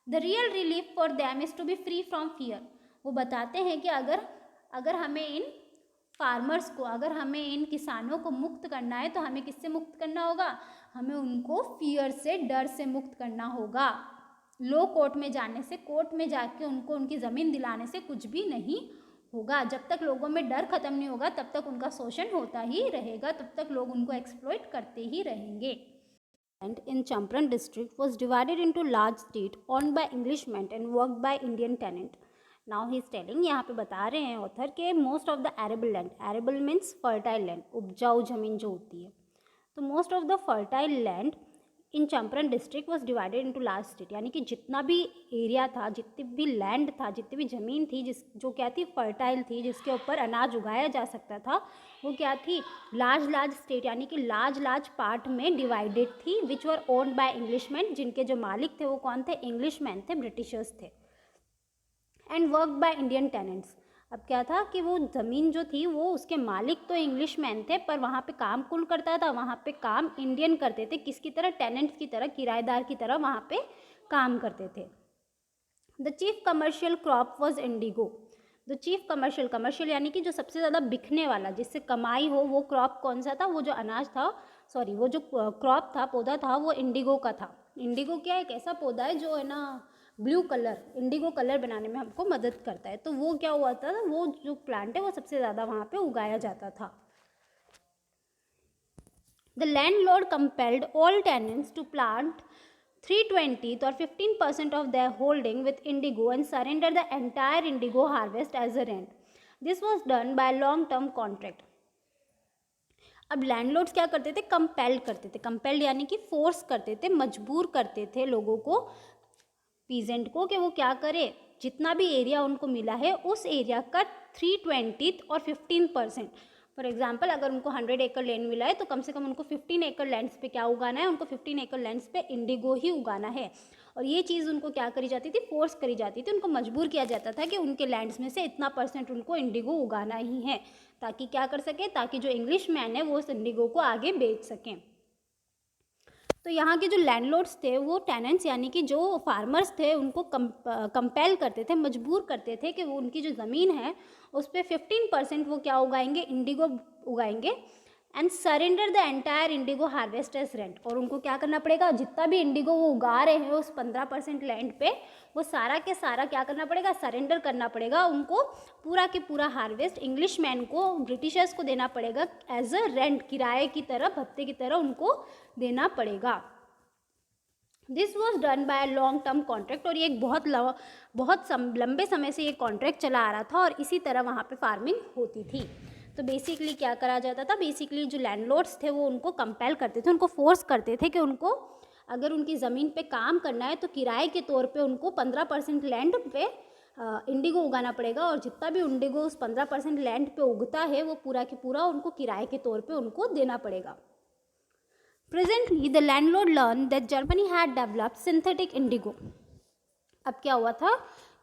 The real relief for them is to be free from fear. वो बताते हैं कि अगर हमें इन फार्मर्स को, अगर हमें इन किसानों को मुक्त करना है तो हमें किससे मुक्त करना होगा, हमें उनको फियर से, डर से मुक्त करना होगा। लो कोर्ट में जाने से, कोर्ट में जाके उनको उनकी ज़मीन दिलाने से कुछ भी नहीं होगा। जब तक लोगों में डर खत्म नहीं होगा तब तक उनका शोषण होता ही रहेगा, तब तक लोग उनको एक्सप्लॉइट करते ही रहेंगे। And in Champaran district was divided into large state owned by Englishmen and worked by Indian tenant. Now he is telling, यहाँ पे बता रहे हैं ऑथर के most of the arable land, arable means fertile land, उपजाऊ जमीन जो होती है, तो most of the fertile land in Champaran district was divided into large state, यानी कि जितना भी एरिया था, जितनी भी लैंड था, जितनी भी ज़मीन थी जो क्या थी, फर्टाइल थी, जिसके ऊपर अनाज उगाया जा सकता था, वो क्या थी, लार्ज स्टेट यानी कि लार्ज पार्ट में डिवाइडेड थी, विच वर ओन्ड बाय इंग्लिशमैन, जिनके जो मालिक थे वो कौन थे, इंग्लिशमैन थे, ब्रिटिशर्स थे। And work by Indian tenants, अब क्या था कि वो ज़मीन जो थी वो उसके मालिक तो इंग्लिशमैन थे, पर वहाँ पे काम कौन करता था, वहाँ पे काम इंडियन करते थे, किसकी तरह, टेनेंट्स की तरह, किराएदार की तरह वहाँ पे काम करते थे। The chief commercial crop was Indigo, the chief commercial यानी कि जो सबसे ज़्यादा बिकने वाला, जिससे कमाई हो, वो क्रॉप कौन सा था, वो जो अनाज था, सॉरी वो जो क्रॉप था, पौधा था, वो इंडिगो का था। इंडिगो क्या है, एक ऐसा पौधा है जो है ना ब्लू कलर, इंडिगो कलर बनाने में हमको मदद करता है, तो वो क्या हुआ था, वो जो प्लांट है वो सबसे ज़्यादा वहाँ पे उगाया जाता था। The landlord compelled all tenants to plant 3/20 or 15% of their holding with indigo and surrender the entire indigo harvest as a rent. This was done by long term contract. अब लैंडलॉर्ड्स क्या करते थे, कंपेल्ड करते थे, compelled यानी कि force करते थे, मजबूर करते थे लोगों को, पीजेंट को, कि वो क्या करे, जितना भी एरिया उनको मिला है उस एरिया का 3/20 और 15%, फॉर एग्जाम्पल अगर उनको 100 एकड़ लैंड मिला है तो कम से कम उनको 15 एकड़ लैंड्स पे क्या उगाना है, उनको 15 एकड़ लैंड्स पे इंडिगो ही उगाना है। और ये चीज़ उनको क्या करी जाती थी, फोर्स करी जाती थी, उनको मजबूर किया जाता था कि उनके लैंड्स में से इतना % उनको इंडिगो उगाना ही है, ताकि क्या कर सके, ताकि जो इंग्लिश मैन है वो उस इंडिगो को आगे बेच सकें। तो यहाँ के जो लैंडलॉर्ड्स थे वो टेनेंट्स यानी कि जो फार्मर्स थे उनको कंपेल करते थे, मजबूर करते थे कि वो उनकी जो ज़मीन है उस पर 15% वो क्या उगाएंगे, इंडिगो उगाएंगे, and surrender the entire indigo harvest as rent. और उनको क्या करना पड़ेगा, जितना भी इंडिगो वो उगा रहे हैं उस 15% लैंड पे, वो सारा के सारा क्या करना पड़ेगा, सरेंडर करना पड़ेगा उनको, पूरा के पूरा हार्वेस्ट इंग्लिश मैन को, ब्रिटिशर्स को देना पड़ेगा एज अ रेंट, किराए की तरह, भत्ते की तरह उनको देना पड़ेगा। This was done by long term contract. और ये एक बहुत लंबे समय से ये कॉन्ट्रैक्ट चला आ रहा था और इसी तरह वहाँ पे फार्मिंग होती थी। तो बेसिकली क्या करा जाता था, बेसिकली जो लैंडलॉर्ड्स थे वो उनको कंपेल करते थे, उनको फोर्स करते थे कि उनको अगर उनकी ज़मीन पे काम करना है तो किराए के तौर पे उनको 15% लैंड पे इंडिगो उगाना पड़ेगा, और जितना भी इंडिगो उस 15% लैंड पे उगता है वो पूरा की पूरा उनको किराए के तौर पे उनको देना पड़ेगा। Presently, the landlord learned that Germany had developed synthetic indigo. अब क्या हुआ था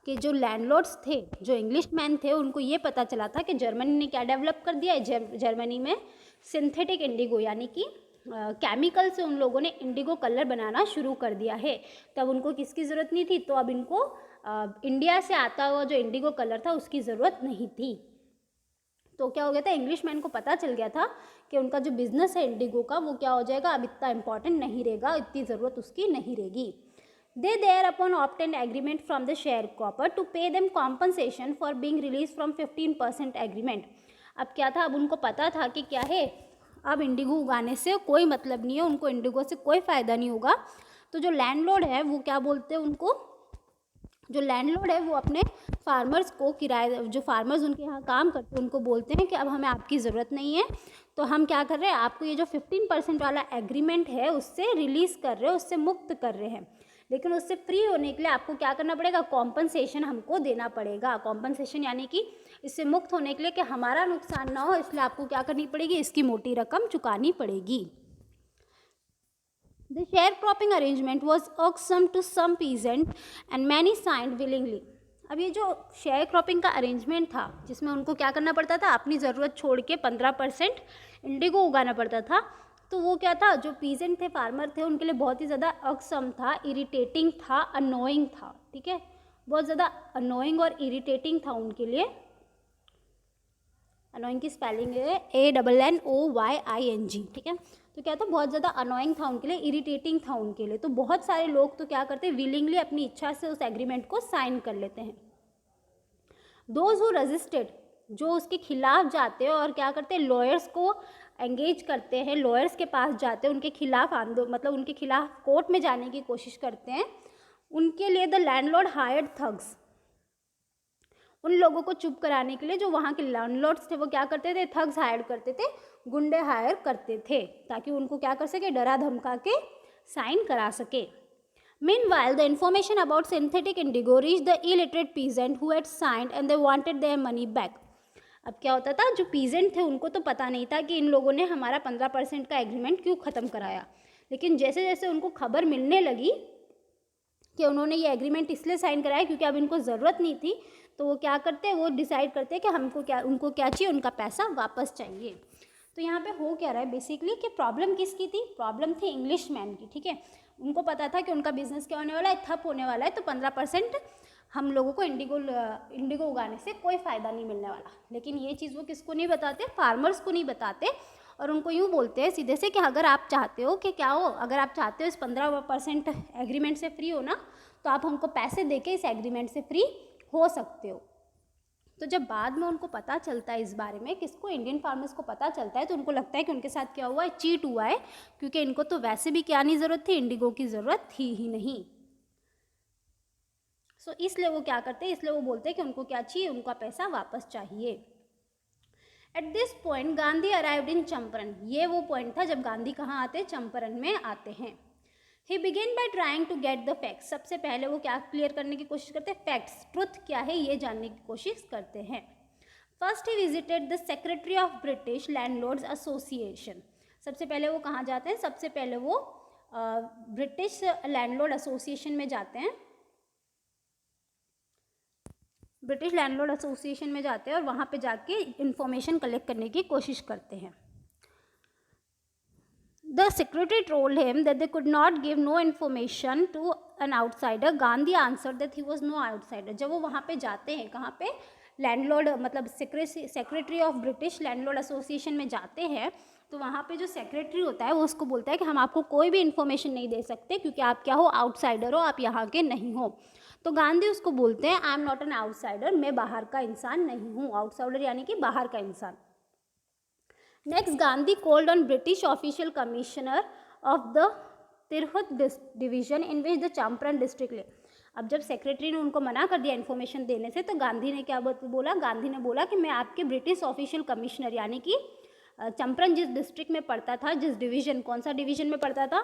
कि जो लैंडलॉर्ड्स थे, जो इंग्लिश मैन थे, उनको ये पता चला था कि जर्मनी ने क्या डेवलप कर दिया है, जर्मनी में सिंथेटिक इंडिगो यानी कि केमिकल से उन लोगों ने इंडिगो कलर बनाना शुरू कर दिया है। तब उनको किसकी ज़रूरत नहीं थी, तो अब इनको इंडिया से आता हुआ जो इंडिगो कलर था उसकी ज़रूरत नहीं थी। तो क्या हो गया था, इंग्लिश मैन को पता चल गया था कि उनका जो बिजनेस है इंडिगो का वो क्या हो जाएगा, अब इतना इंपॉर्टेंट नहीं रहेगा, इतनी ज़रूरत उसकी नहीं रहेगी। They thereupon obtained agreement from the sharecropper to pay them compensation for being released from 15% agreement. अब क्या था, अब उनको पता था कि क्या है, अब इंडिगो उगाने से कोई मतलब नहीं है, उनको इंडिगो से कोई फ़ायदा नहीं होगा। तो जो लैंडलॉर्ड है वो क्या बोलते हैं उनको, जो लैंडलॉर्ड है वो अपने फार्मर्स को, किराए जो फार्मर्स उनके यहाँ काम करते हैं उनको बोलते हैं कि अब हमें आपकी ज़रूरत नहीं है, तो हम क्या कर रहे हैं, आपको ये जो 15% वाला एग्रीमेंट है उससे रिलीज़ कर रहे हैं, उससे मुक्त कर रहे हैं, लेकिन उससे फ्री होने के लिए आपको क्या करना पड़ेगा, कॉम्पनसेशन हमको देना पड़ेगा। कॉम्पनसेशन यानी कि इससे मुक्त होने के लिए कि हमारा नुकसान ना हो, इसलिए आपको क्या करनी पड़ेगी, इसकी मोटी रकम चुकानी पड़ेगी। The sharecropping arrangement was irksome to some peasant and many signed willingly. अब ये जो शेयर क्रॉपिंग का अरेंजमेंट था जिसमें उनको क्या करना पड़ता था, अपनी ज़रूरत छोड़ के 15% इंडिगो उगाना पड़ता था, तो वो क्या था, जो पीजेंट थे, फार्मर थे, उनके लिए बहुत ही ज़्यादा irksome था, इरिटेटिंग था, अनोइंग था, ठीक है, बहुत ज़्यादा अनोइंग और इरिटेटिंग था उनके लिए। अनोइंग की स्पेलिंग है ANNOYING, ठीक है। तो क्या था, बहुत ज़्यादा अनोइंग था उनके लिए, इरिटेटिंग था उनके लिए। तो बहुत सारे लोग तो क्या करते हैं, विलिंगली अपनी इच्छा से उस एग्रीमेंट को साइन कर लेते हैं। दोज हु रजिस्टेड, जो उसके खिलाफ जाते हैं और क्या करते हैं, लॉयर्स को एंगेज करते हैं, लॉयर्स के पास जाते हैं, उनके खिलाफ मतलब उनके खिलाफ कोर्ट में जाने की कोशिश करते हैं, उनके लिए द लैंडलॉर्ड हायर्ड थग्स, उन लोगों को चुप कराने के लिए जो वहाँ के लैंडलॉर्ड्स थे वो क्या करते थे, थग्स हायर करते थे, गुंडे हायर करते थे, ताकि उनको क्या कर सके, डरा धमका के साइन करा सके। Meanwhile, the information about synthetic indigo reached the illiterate peasant who had signed and they wanted their money back. अब क्या होता था, जो पीजेंट थे उनको तो पता नहीं था कि इन लोगों ने हमारा 15% का एग्रीमेंट क्यों ख़त्म कराया, लेकिन जैसे जैसे उनको खबर मिलने लगी कि उन्होंने ये एग्रीमेंट इसलिए साइन कराया क्योंकि अब इनको ज़रूरत नहीं थी, तो वो क्या करते हैं, वो डिसाइड करते हैं कि उनको क्या चाहिए, उनका पैसा वापस चाहिए। तो यहाँ पे हो क्या रहा है बेसिकली कि प्रॉब्लम किसकी थी, प्रॉब्लम थी इंग्लिश मैन की, ठीक है। उनको पता था कि उनका बिजनेस क्या होने वाला है, ठप होने वाला है, तो 15% हम लोगों को इंडिगो उगाने से कोई फ़ायदा नहीं मिलने वाला। लेकिन ये चीज़ वो किसको नहीं बताते, फार्मर्स को नहीं बताते, और उनको यूँ बोलते हैं सीधे से कि अगर आप चाहते हो कि क्या हो, अगर आप चाहते हो इस 15% एग्रीमेंट से फ्री हो ना, तो आप हमको पैसे दे के इस एग्रीमेंट से फ्री हो सकते हो। तो जब बाद में उनको पता चलता है इस बारे में, किसको, इंडियन फार्मर्स को पता चलता है, तो उनको लगता है कि उनके साथ क्या हुआ है, चीट हुआ है, क्योंकि इनको तो वैसे भी क्या नहीं ज़रूरत थी, इंडिगो की ज़रूरत थी ही नहीं। सो इसलिए वो क्या करते हैं, इसलिए वो बोलते हैं कि उनको क्या चाहिए, उनका पैसा वापस चाहिए। At this point Gandhi arrived in Champaran, ये वो पॉइंट था जब गांधी कहाँ आते हैं, चंपारण में आते हैं। He began by trying to get the facts, सबसे पहले वो क्या क्लियर करने की कोशिश करते हैं, फैक्ट्स, ट्रुथ क्या है ये जानने की कोशिश करते हैं। First he visited the secretary of British landlords association. सबसे पहले वो कहाँ जाते हैं? सबसे पहले वो ब्रिटिश लैंडलॉर्ड एसोसिएशन में जाते हैं, ब्रिटिश लैंडलॉर्ड एसोसिएशन में जाते हैं और वहाँ पे जाके इंफॉर्मेशन कलेक्ट करने की कोशिश करते हैं। The secretary told him that they could not give no information to an outsider. Gandhi answered that he was no outsider. जब वो वहाँ पे जाते हैं, कहाँ पे? लैंडलॉर्ड मतलब secretary of British landlord association में जाते हैं, तो वहाँ पे जो सेक्रेटरी होता है वो उसको बोलता है कि हम आपको कोई भी इन्फॉर्मेशन नहीं दे सकते क्योंकि आप क्या हो? आउटसाइडर हो, आप यहाँ के नहीं हो। तो गांधी उसको बोलते हैं I am not an outsider, मैं बाहर का इंसान नहीं हूँ। आउटसाइडर यानी कि बाहर का इंसान। Next, Gandhi called on British official commissioner of the Tirhut division in which the Champaran district ले। अब जब सेक्रेटरी ने उनको मना कर दिया इन्फॉर्मेशन देने से, तो गांधी ने क्या बोला? गांधी ने बोला कि मैं आपके ब्रिटिश ऑफिशियल कमिश्नर यानी कि चंपारण जिस डिस्ट्रिक्ट में पड़ता था, जिस डिवीजन, कौन सा डिवीजन में पड़ता था?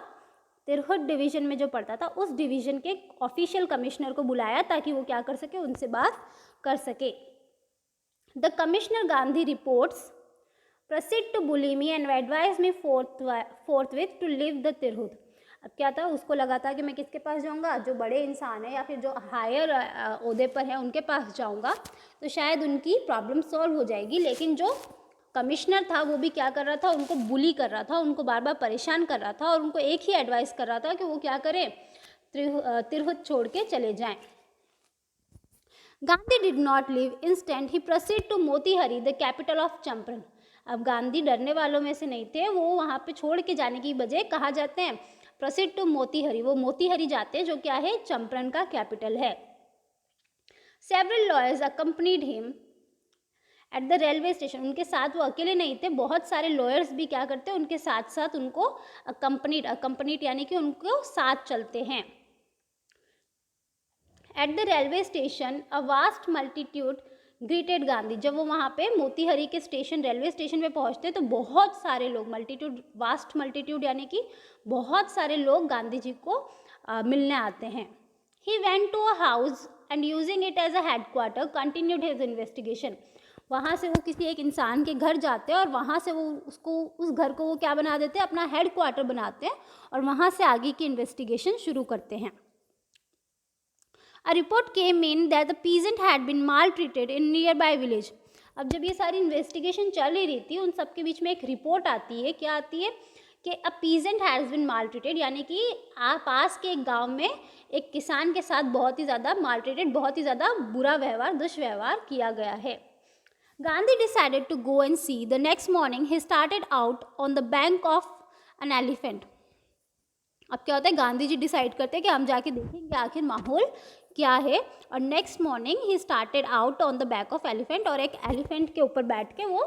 तिरहुत डिवीजन में जो पड़ता था, उस डिवीजन के ऑफिशियल कमिश्नर को बुलाया ताकि वो क्या कर सके? उनसे बात कर सके। The commissioner Gandhi reports proceed to bully me and advise me forthwith to leave the Tirhut. अब क्या था? उसको लगा था कि मैं किसके पास जाऊंगा? जो बड़े इंसान है या फिर जो हायर ओहदे पर है उनके पास जाऊंगा तो शायद उनकी प्रॉब्लम सॉल्व हो जाएगी। लेकिन जो कमिश्नर था वो भी क्या कर रहा था? उनको बुली कर रहा था, उनको बार बार परेशान कर रहा था और उनको एक ही एडवाइस कर रहा था कि वो क्या करें? तिरहुत छोड़ के चले जाएं। Gandhi did not leave, instant he proceed to Motihari the capital of Champaran. अब गांधी डरने वालों में से नहीं थे, वो वहाँ पे छोड़ के जाने की बजाय कहाँ जाते हैं? प्रोसीड टू मोतीहारी, वो मोतीहारी जाते हैं जो क्या है? चंपारण का कैपिटल है। Several lawyers accompanied him at the railway station. उनके साथ वो अकेले नहीं थे, बहुत सारे लॉयर्स भी क्या करते हैं? उनके साथ साथ उनको अकम्पनीड यानी कि उनको साथ चलते हैं। At the railway station a vast multitude greeted Gandhi. जब वो वहाँ पे मोतीहारी के स्टेशन, रेलवे स्टेशन पे पहुँचते तो बहुत सारे लोग, मल्टीट्यूड, वास्ट मल्टीट्यूड यानी कि बहुत सारे लोग गांधी जी को मिलने आते हैं। He went to a house and using it as a headquarter continued his investigation. वहाँ से वो किसी एक इंसान के घर जाते हैं और वहाँ से वो उस घर को वो क्या बना देते हैं? अपना हेडक्वार्टर बनाते हैं और वहाँ से आगे की इन्वेस्टिगेशन शुरू करते हैं। A report came in that the peasant had been maltreated in nearby village. अब जब ये सारी इन्वेस्टिगेशन चल ही रही थी, उन सबके बीच में एक रिपोर्ट आती है। क्या आती है? कि अ पीजेंट हैज़ बिन मालट्रीटेड, यानी कि पास के एक गांव में एक किसान के साथ बहुत ही ज़्यादा मालट्रीटेड, बहुत ही ज़्यादा बुरा व्यवहार, दुष्व्यवहार किया गया है। Gandhi decided to go and see. The next morning he started out on the bank of an elephant. अब क्या होता है? गांधी जी डिसाइड करते हैं कि हम जाके देखेंगे आखिर माहौल क्या है। और next morning he started out on the back of elephant, और एक एलिफेंट के ऊपर बैठ के वो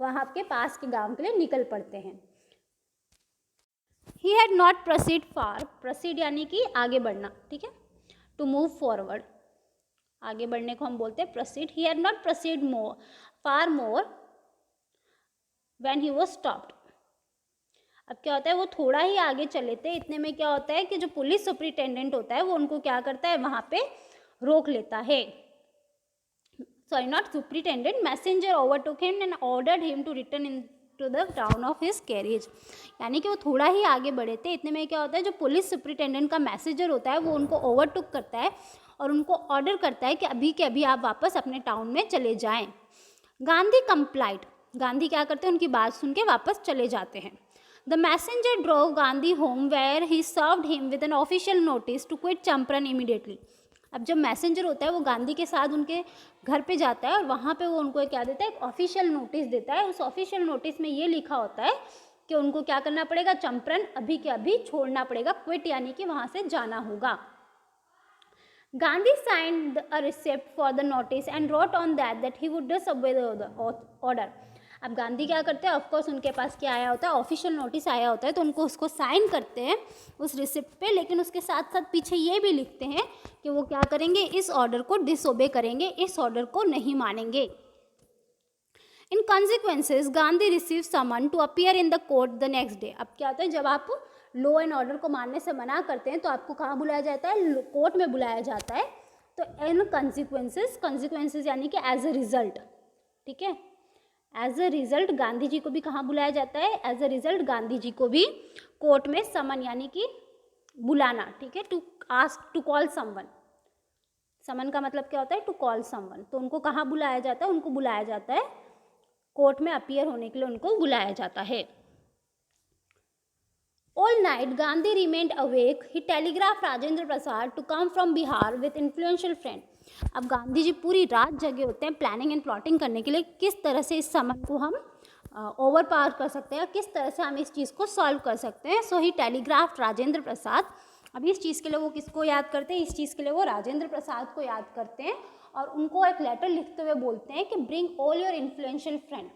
वहाँ के पास के गांव के लिए निकल पड़ते हैं। He had not proceed far, proceed यानी कि आगे बढ़ना, ठीक है, टू मूव फॉरवर्ड, आगे बढ़ने को हम बोलते हैं proceed. He had not proceed more far more when he was stopped. अब क्या होता है? वो थोड़ा ही आगे चले थे, इतने में क्या होता है कि जो पुलिस सुपरिटेंडेंट होता है वो उनको क्या करता है? वहाँ पे रोक लेता है। Sorry, not superintendent, messenger overtook him and ordered him to return in to the town of his carriage. यानी कि वो थोड़ा ही आगे बढ़े थे, इतने में क्या होता है? जो पुलिस सुपरिटेंडेंट का मैसेंजर होता है वो उनको ओवरटुक करता है और उनको ऑर्डर करता है कि अभी के अभी आप वापस अपने टाउन में चले जाएं। गांधी कंप्लाइड, गांधी क्या करते हैं? उनकी बात सुन के वापस चले जाते हैं। The messenger drove Gandhi home where he served him with an official notice to quit Champaran immediately. अब जब मैसेंजर होता है वो गांधी के साथ उनके घर पे जाता है और वहाँ पे वो उनको क्या देता है? एक ऑफिशियल नोटिस देता है। उस ऑफिशियल नोटिस में ये लिखा होता है कि उनको क्या करना पड़ेगा? चंपारण अभी के अभी छोड़ना पड़ेगा, क्विट यानी कि वहाँ से जाना होगा। Gandhi signed a receipt for the notice and wrote on that he would disobey the order. अब गांधी क्या करते हैं? ऑफकोर्स उनके पास क्या आया होता है? ऑफिशियल नोटिस आया होता है, तो उनको उसको साइन करते हैं उस रिसिप्ट पे, लेकिन उसके साथ साथ पीछे ये भी लिखते हैं कि वो क्या करेंगे? इस ऑर्डर को डिसोबे करेंगे, इस ऑर्डर को नहीं मानेंगे। In consequences Gandhi receive summon to appear in the court the next day. अब क्या होता है? जब आप लॉ एंड ऑर्डर को मानने से मना करते हैं तो आपको कहाँ बुलाया जाता है? कोर्ट में बुलाया जाता है। तो इन कॉन्सिक्वेंसेज यानी कि एज ए रिजल्ट, ठीक है। As a result Gandhi ji को भी कहाँ बुलाया जाता है, as a result Gandhi ji को भी कोर्ट में समन यानी कि बुलाना, ठीक है, to ask to call someone. Summon का मतलब क्या होता है, टू कॉल समवन। तो उनको कहाँ बुलाया जाता है, उनको बुलाया जाता है कोर्ट में अपीयर होने के लिए उनको बुलाया जाता है। All night, Gandhi remained awake. He telegraphed Rajendra Prasad to come from Bihar with influential friend. अब गांधी जी पूरी रात जगे होते हैं प्लानिंग एंड प्लॉटिंग करने के लिए, किस तरह से इस समन को हम ओवर पावर कर सकते हैं, किस तरह से हम इस चीज़ को सॉल्व कर सकते हैं। सो ही टेलीग्राफ्ड राजेंद्र प्रसाद। अब इस चीज़ के लिए वो किसको याद करते हैं, इस चीज़ के लिए वो राजेंद्र प्रसाद को याद करते हैं और उनको एक लेटर लिखते हुए बोलते हैं कि bring all your influential friend.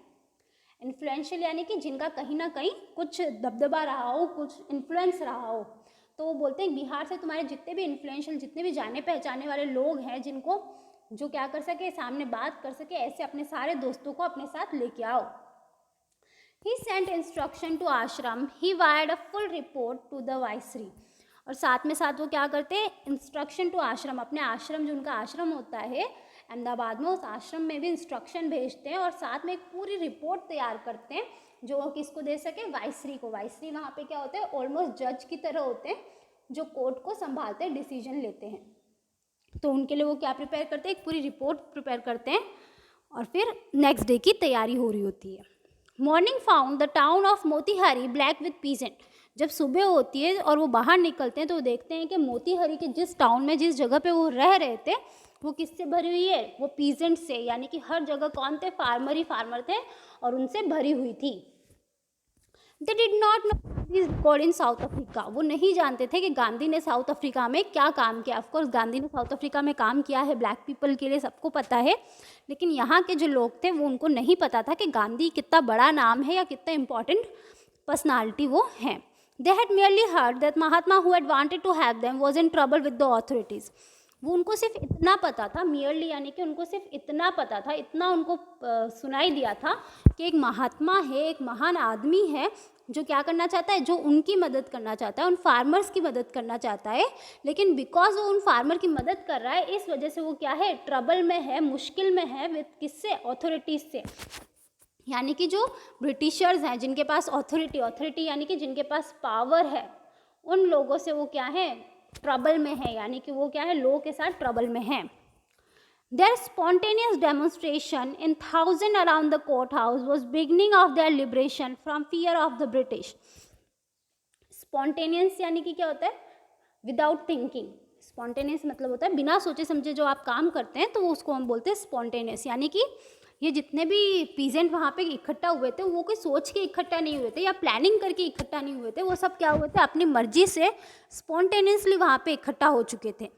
Influential यानी कि जिनका कहीं ना कहीं कुछ दबदबा रहा हो, कुछ इन्फ्लुएंस रहा हो। तो वो बोलते हैं बिहार से तुम्हारे जितने भी इन्फ्लुएंशियल, जितने भी जाने पहचाने वाले लोग हैं, जिनको जो क्या कर सके, सामने बात कर सके, ऐसे अपने सारे दोस्तों को अपने साथ लेके आओ। ही Saint instruction to ashram, he wired a full report to the viceroy. और साथ में साथ वो क्या करते हैं, इंस्ट्रक्शन टू आश्रम, अपने आश्रम, जो उनका आश्रम होता है अहमदाबाद में, उस आश्रम में भी इंस्ट्रक्शन भेजते हैं और साथ में एक पूरी रिपोर्ट तैयार करते हैं जो किसको दे सके, वाइसरी को। वाइसरी वहाँ पे क्या होते हैं, ऑलमोस्ट जज की तरह होते हैं जो कोर्ट को संभालते हैं, डिसीजन लेते हैं। तो उनके लिए वो क्या प्रिपेयर करते हैं, एक पूरी रिपोर्ट प्रिपेयर करते हैं और फिर नेक्स्ट डे की तैयारी हो रही होती है। Morning found the town of Motihari black with peasant. जब सुबह होती है और वो बाहर निकलते हैं तो देखते हैं कि मोतीहारी के जिस टाउन में, जिस जगह पे वो रह रहे थे, वो किससे भरी हुई है, वो पीजेंट से, यानी कि हर जगह कौन थे, फार्मर ही फार्मर थे और उनसे भरी हुई थी। They did not know God in south Africa. वो नहीं जानते थे कि गांधी ने साउथ अफ्रीका में क्या काम किया। ऑफकोर्स गांधी ने साउथ अफ्रीका में काम किया है ब्लैक पीपल के लिए, सबको पता है, लेकिन यहाँ के जो लोग थे वो उनको नहीं पता था कि गांधी कितना बड़ा नाम है या कितना इंपॉर्टेंट पर्सनालिटी वो हैं। They had merely heard that Mahatma who had wanted to have them was in trouble with the authorities। वो उनको सिर्फ इतना पता था, मियरली यानी कि उनको सिर्फ इतना पता था, इतना उनको सुनाई दिया था कि एक महात्मा है, एक महान आदमी है जो क्या करना चाहता है, जो उनकी मदद करना चाहता है, उन फार्मर्स की मदद करना चाहता है। लेकिन बिकॉज वो उन फार्मर की मदद कर रहा है, इस वजह से वो क्या है, ट्रबल में है, मुश्किल में है विद किससे, अथॉरिटीज से। यानी कि जो ब्रिटिशर्स हैं, जिनके पास अथॉरिटी यानी कि जिनके पास पावर है, उन लोगों से वो क्या है, ट्रबल में है, यानी कि वो क्या है, लोगों के साथ ट्रबल में है। Their spontaneous demonstration in thousands around the courthouse was beginning of their liberation from fear of the British। Spontaneous यानी कि क्या होता है, विदाउट थिंकिंग। स्पॉन्टेनियस मतलब होता है बिना सोचे समझे जो आप काम करते हैं, तो वो उसको हम बोलते हैं स्पॉन्टेनियस। यानी कि ये जितने भी पीजेंट वहाँ पे इकट्ठा हुए थे, वो कोई सोच के इकट्ठा नहीं हुए थे या प्लानिंग करके इकट्ठा नहीं हुए थे, वो सब क्या हुए थे, अपनी मर्जी से स्पॉन्टेनियसली वहाँ पे इकट्ठा हो चुके थे।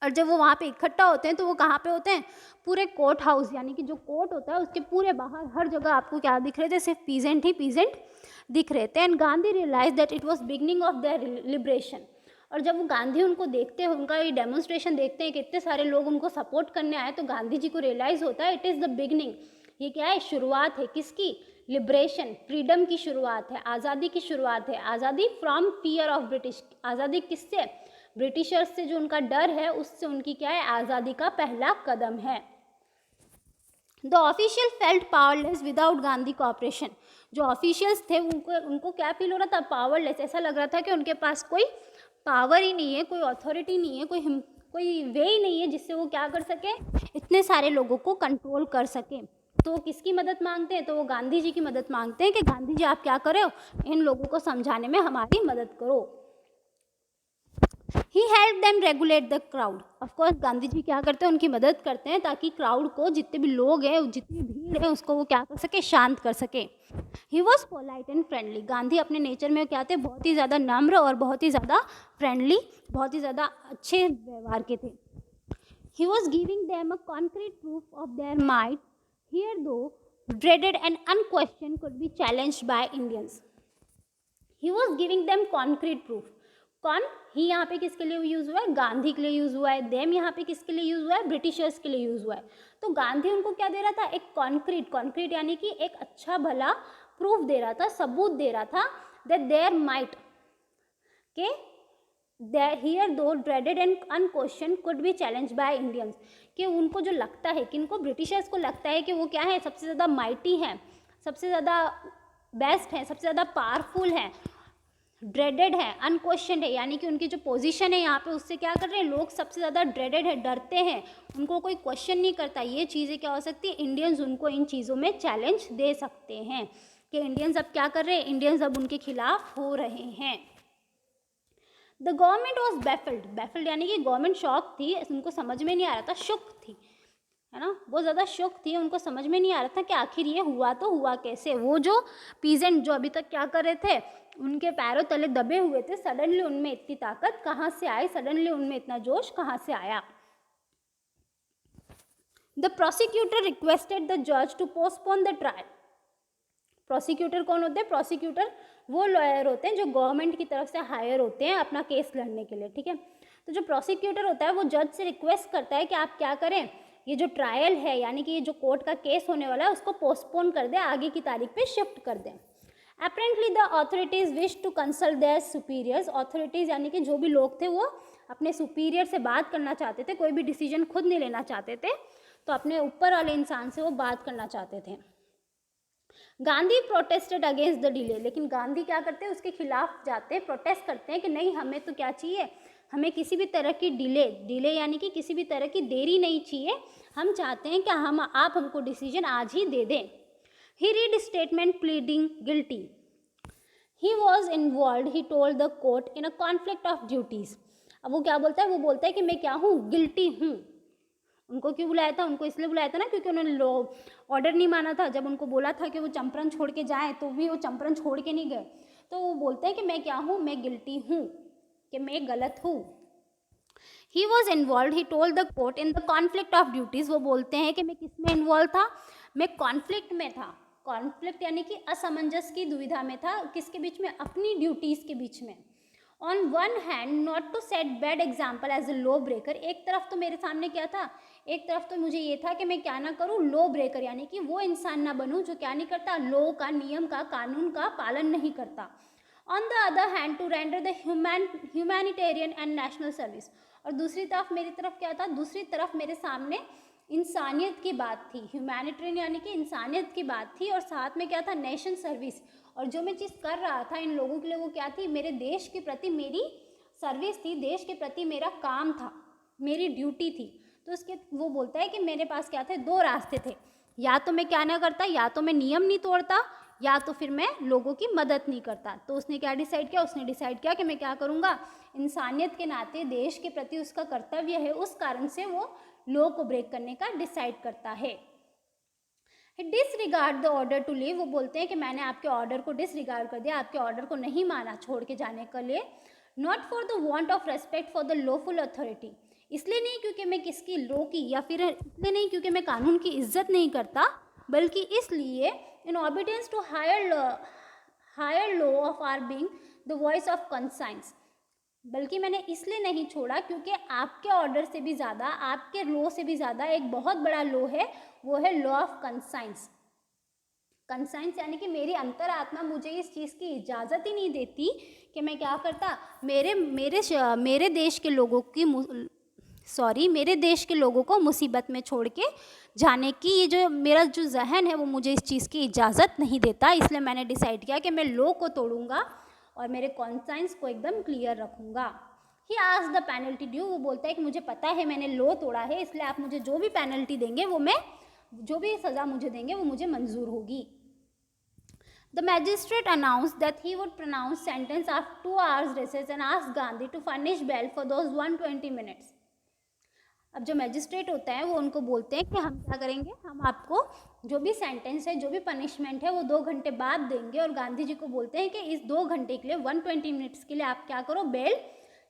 और जब वो वहाँ पे इकट्ठा होते हैं तो वो कहाँ पे होते हैं, पूरे कोर्ट हाउस, यानी कि जो कोर्ट होता है उसके पूरे बाहर हर जगह आपको क्या दिख रहे थे, सिर्फ पीजेंट ही पीजेंट दिख रहे थे। And Gandhi realize that it was beginning of their liberation. और जब वो गांधी उनको देखते हैं, उनका ये डेमोन्स्ट्रेशन देखते हैं कि इतने सारे लोग उनको सपोर्ट करने आए, तो गांधी जी को रियलाइज़ होता है इट इज़ द बिगनिंग। ये क्या है, शुरुआत है किसकी, लिबरेशन, फ्रीडम की शुरुआत है, आज़ादी की शुरुआत है। आज़ादी फ्रॉम फियर ऑफ ब्रिटिश, आज़ादी किससे, ब्रिटिशर्स से जो उनका डर है उससे उनकी क्या है, आज़ादी का पहला कदम है। The official felt powerless without Gandhi cooperation. जो ऑफिशियल्स थे उनको क्या फील हो रहा था, पावरलेस। ऐसा लग रहा था कि उनके पास कोई पावर ही नहीं है, कोई अथॉरिटी नहीं है, कोई वे ही नहीं है जिससे वो क्या कर सके, इतने सारे लोगों को कंट्रोल कर सके। तो किसकी मदद मांगते हैं, तो वो गांधी जी की मदद मांगते हैं कि गांधी जी आप क्या करो, इन लोगों को समझाने में हमारी मदद करो। He help them regulate the crowd. Of course Gandhi ji क्या करते हैं, उनकी मदद करते हैं ताकि क्राउड को, जितने भी लोग हैं, जितनी भीड़ है, उसको वो क्या कर सके, शांत कर सके। He was polite and friendly. Gandhi अपने नेचर में क्या थे, बहुत ही ज़्यादा नम्र और बहुत ही ज़्यादा फ्रेंडली, बहुत ही ज़्यादा अच्छे व्यवहार के थे। He was giving them a concrete proof of their might here दो dreaded and unquestioned could be challenged by Indians। He was giving them concrete proof. कौन, ही यहाँ पे किसके लिए यूज़ हुआ है, गांधी के लिए यूज़ हुआ है। देम यहाँ पे किसके लिए यूज़ हुआ है, ब्रिटिशर्स के लिए यूज़ हुआ है। तो गांधी उनको क्या दे रहा था, एक कॉन्क्रीट यानी कि एक अच्छा भला प्रूफ दे रहा था, सबूत दे रहा था, दैट देयर माइट के हियर दो dreaded and unquestioned could be challenge by Indians. कि उनको जो लगता है कि इनको ब्रिटिशर्स को लगता है कि वो क्या है, सबसे ज़्यादा माइटी हैं, सबसे ज़्यादा बेस्ट हैं, सबसे ज़्यादा पावरफुल हैं, ड्रेडेड है, अनक्वेश्चनड है, यानी कि उनकी जो पोजीशन है यहाँ पे उससे क्या कर रहे हैं लोग, सबसे ज़्यादा ड्रेडेड है, डरते हैं, उनको कोई क्वेश्चन नहीं करता। ये चीज़ें क्या हो सकती है, इंडियंस उनको इन चीज़ों में चैलेंज दे सकते हैं कि इंडियंस अब क्या कर रहे हैं, इंडियंस अब उनके खिलाफ हो रहे हैं। The government was baffled, baffled यानी कि गवर्नमेंट शॉक थी, उनको समझ में नहीं आ रहा था, शुक थी, है ना, बहुत ज़्यादा शुक थी, उनको समझ में नहीं आ रहा था कि आखिर ये हुआ तो हुआ कैसे। वो जो पीजेंट जो अभी तक क्या कर रहे थे, उनके पैरों तले दबे हुए थे, सडनली उनमें इतनी ताकत कहाँ से आई, सडनली उनमें इतना जोश कहाँ से आया। द प्रोसिक्यूटर रिक्वेस्टेड द जज to postpone the trial. Prosecutor कौन होते हैं, प्रोसिक्यूटर वो लॉयर होते हैं जो गवर्नमेंट की तरफ से हायर होते हैं अपना केस लड़ने के लिए, ठीक है। तो जो प्रोसिक्यूटर होता है वो जज से रिक्वेस्ट करता है कि आप क्या करें, ये जो ट्रायल है यानी कि ये जो कोर्ट का केस होने वाला है उसको पोस्टपोन कर दें, आगे की तारीख पे शिफ्ट कर दें। Apparently the authorities wish to consult their superiors, authorities यानी कि जो भी लोग थे वो अपने सुपीरियर से बात करना चाहते थे, कोई भी डिसीजन खुद नहीं लेना चाहते थे, तो अपने ऊपर वाले इंसान से वो बात करना चाहते थे। Gandhi protested against the delay, लेकिन गांधी क्या करते हैं, उसके खिलाफ जाते हैं, प्रोटेस्ट करते हैं कि नहीं हमें तो क्या चाहिए, हमें किसी भी तरह की डिले यानी कि किसी भी तरह की देरी नहीं चाहिए, हम चाहते हैं कि आप हमको डिसीजन आज ही दे दें। He read statement pleading guilty, he was involve, he told the court in a conflict of duties. अब वो क्या बोलता है, वो बोलता है कि मैं क्या हूँ, गिल्टी हूँ। उनको क्यों बुलाया था, उनको इसलिए बुलाया था ना क्योंकि उन्होंने ऑर्डर नहीं माना था, जब उनको बोला था कि वो चंपारण छोड़ के जाएं तो भी वो चंपारण छोड़ के नहीं गए, तो वो बोलते हैं कि मैं क्या हूँ, मैं गिल्टी हूँ, कि मैं गलत हूँ। ही was involve, he told the court in the conflict of duties, वो बोलते हैं कि मैं किस में इन्वॉल्व था, मैं कॉन्फ्लिक्ट में था। कॉन्फ्लिक्ट यानी कि असमंजस की दुविधा में था, किसके बीच में, अपनी ड्यूटीज़ के बीच में। On one hand not to set bad example as a law breaker, एक तरफ तो मेरे सामने क्या था, एक तरफ तो मुझे ये था कि मैं क्या ना करूँ, लॉ ब्रेकर यानी कि वो इंसान ना बनूँ जो क्या नहीं करता, लॉ का, नियम का, कानून का पालन नहीं करता। On the other hand to render the humanitarian and national service, और दूसरी तरफ मेरी तरफ क्या था, दूसरी तरफ मेरे सामने इंसानियत की बात थी, ह्यूमैनिटेरियन यानी कि इंसानियत की बात थी, और साथ में क्या था, नेशन सर्विस। और जो मैं चीज़ कर रहा था इन लोगों के लिए वो क्या थी, मेरे देश के प्रति मेरी सर्विस थी, देश के प्रति मेरा काम था, मेरी ड्यूटी थी। तो उसके वो बोलता है कि मेरे पास क्या थे, दो रास्ते थे, या तो मैं क्या ना करता, या तो मैं नियम नहीं तोड़ता, या तो फिर मैं लोगों की मदद नहीं करता। तो उसने क्या डिसाइड किया, उसने डिसाइड किया कि मैं क्या करूँगा, इंसानियत के नाते देश के प्रति उसका कर्तव्य है, उस कारण से वो लॉ को ब्रेक करने का डिसाइड करता है। Disregard the order to leave, वो बोलते हैं कि मैंने आपके ऑर्डर को डिसरिगार्ड कर दिया, आपके ऑर्डर को नहीं माना छोड़ के जाने के लिए। Not for the want of respect for the lawful authority, इसलिए नहीं क्योंकि मैं किसकी लॉ की, या फिर इसलिए नहीं क्योंकि मैं कानून की इज्जत नहीं करता, बल्कि इसलिए in obedience to higher law of our being the voice of conscience, बल्कि मैंने इसलिए नहीं छोड़ा क्योंकि आपके ऑर्डर से भी ज़्यादा, आपके लॉ से भी ज़्यादा एक बहुत बड़ा लॉ है, वो है लॉ ऑफ कंसाइंस। कंसाइंस यानी कि मेरी अंतरात्मा मुझे इस चीज़ की इजाज़त ही नहीं देती कि मैं क्या करता, मेरे देश के लोगों की मेरे देश के लोगों को मुसीबत में छोड़ के जाने की, ये जो मेरा जो जहन है वो मुझे इस चीज़ की इजाज़त नहीं देता। इसलिए मैंने डिसाइड किया कि मैं लॉ को तोड़ूंगा और मेरे कॉन्साइंस को एकदम क्लियर रखूँगा। He ask the penalty due, वो बोलता है कि मुझे पता है मैंने लॉ तोड़ा है, इसलिए आप मुझे जो भी पेनल्टी देंगे वो मैं, जो भी सज़ा मुझे देंगे वो मुझे मंजूर होगी। The magistrate announce that he would pronounce sentence after 2 hours recess and asked Gandhi to furnish bail for those 120 minutes। अब जो मैजिस्ट्रेट होता है वो उनको बोलते हैं कि हम क्या करेंगे, हम आपको जो भी सेंटेंस है, जो भी पनिशमेंट है वो 2 घंटे बाद देंगे, और गांधी जी को बोलते हैं कि इस 2 घंटे के लिए 120 मिनट्स के लिए आप क्या करो, बेल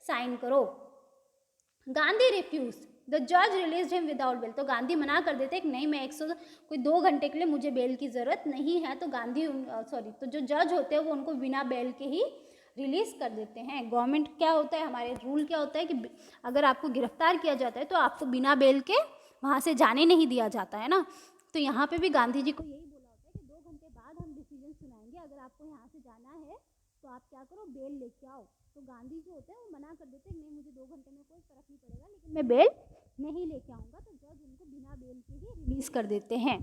साइन करो। गांधी रिफ्यूज, द जज रिलीज हिम विदाउट बेल, तो गांधी मना कर देते हैं कि नहीं, मैं कोई 2 घंटे के लिए मुझे बेल की ज़रूरत नहीं है, तो तो जो जज होते हैं वो उनको बिना बेल के ही रिलीज़ कर देते हैं। गवर्नमेंट क्या होता है, हमारे रूल क्या होता है कि अगर आपको गिरफ्तार किया जाता है तो आपको बिना बेल के वहाँ से जाने नहीं दिया जाता है ना। तो यहाँ पे भी गांधी जी को यही बोला होता है कि 2 घंटे बाद हम डिसीजन सुनाएंगे, अगर आपको यहाँ से जाना है तो आप क्या करो, बेल लेके आओ। तो गांधी जो होते हैं वो मना कर देते हैं, नहीं मुझे 2 घंटे में कोई फर्क नहीं पड़ेगा, लेकिन मैं बेल नहीं लेके आऊँगा। तो जज उनको बिना बेल के ही रिलीज कर देते हैं।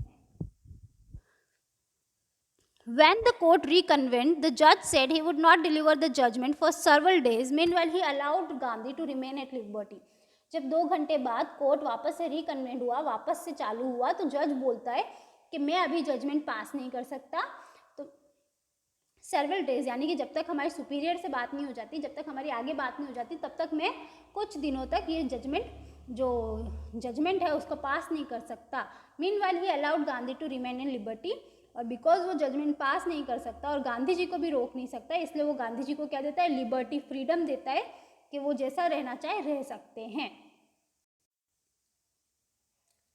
When the court reconvened, the judge said he would not deliver the judgment for several days. Meanwhile, he allowed Gandhi to remain at liberty. जब 2 घंटे बाद कोर्ट वापस से रिकन्वेंट हुआ, वापस से चालू हुआ, तो जज बोलता है कि मैं अभी जजमेंट पास नहीं कर सकता। तो सेवरल डेज यानी कि जब तक हमारी सुपीरियर से बात नहीं हो जाती, जब तक हमारी आगे बात नहीं हो जाती, तब तक मैं कुछ दिनों तक ये जजमेंट है उसको पास नहीं कर सकता। Meanwhile he allowed Gandhi to remain in liberty, और बिकॉज वो जजमेंट पास नहीं कर सकता और गांधी जी को भी रोक नहीं सकता, इसलिए वो गांधी जी को क्या देता है, लिबर्टी, फ्रीडम देता है कि वो जैसा रहना चाहे रह सकते हैं।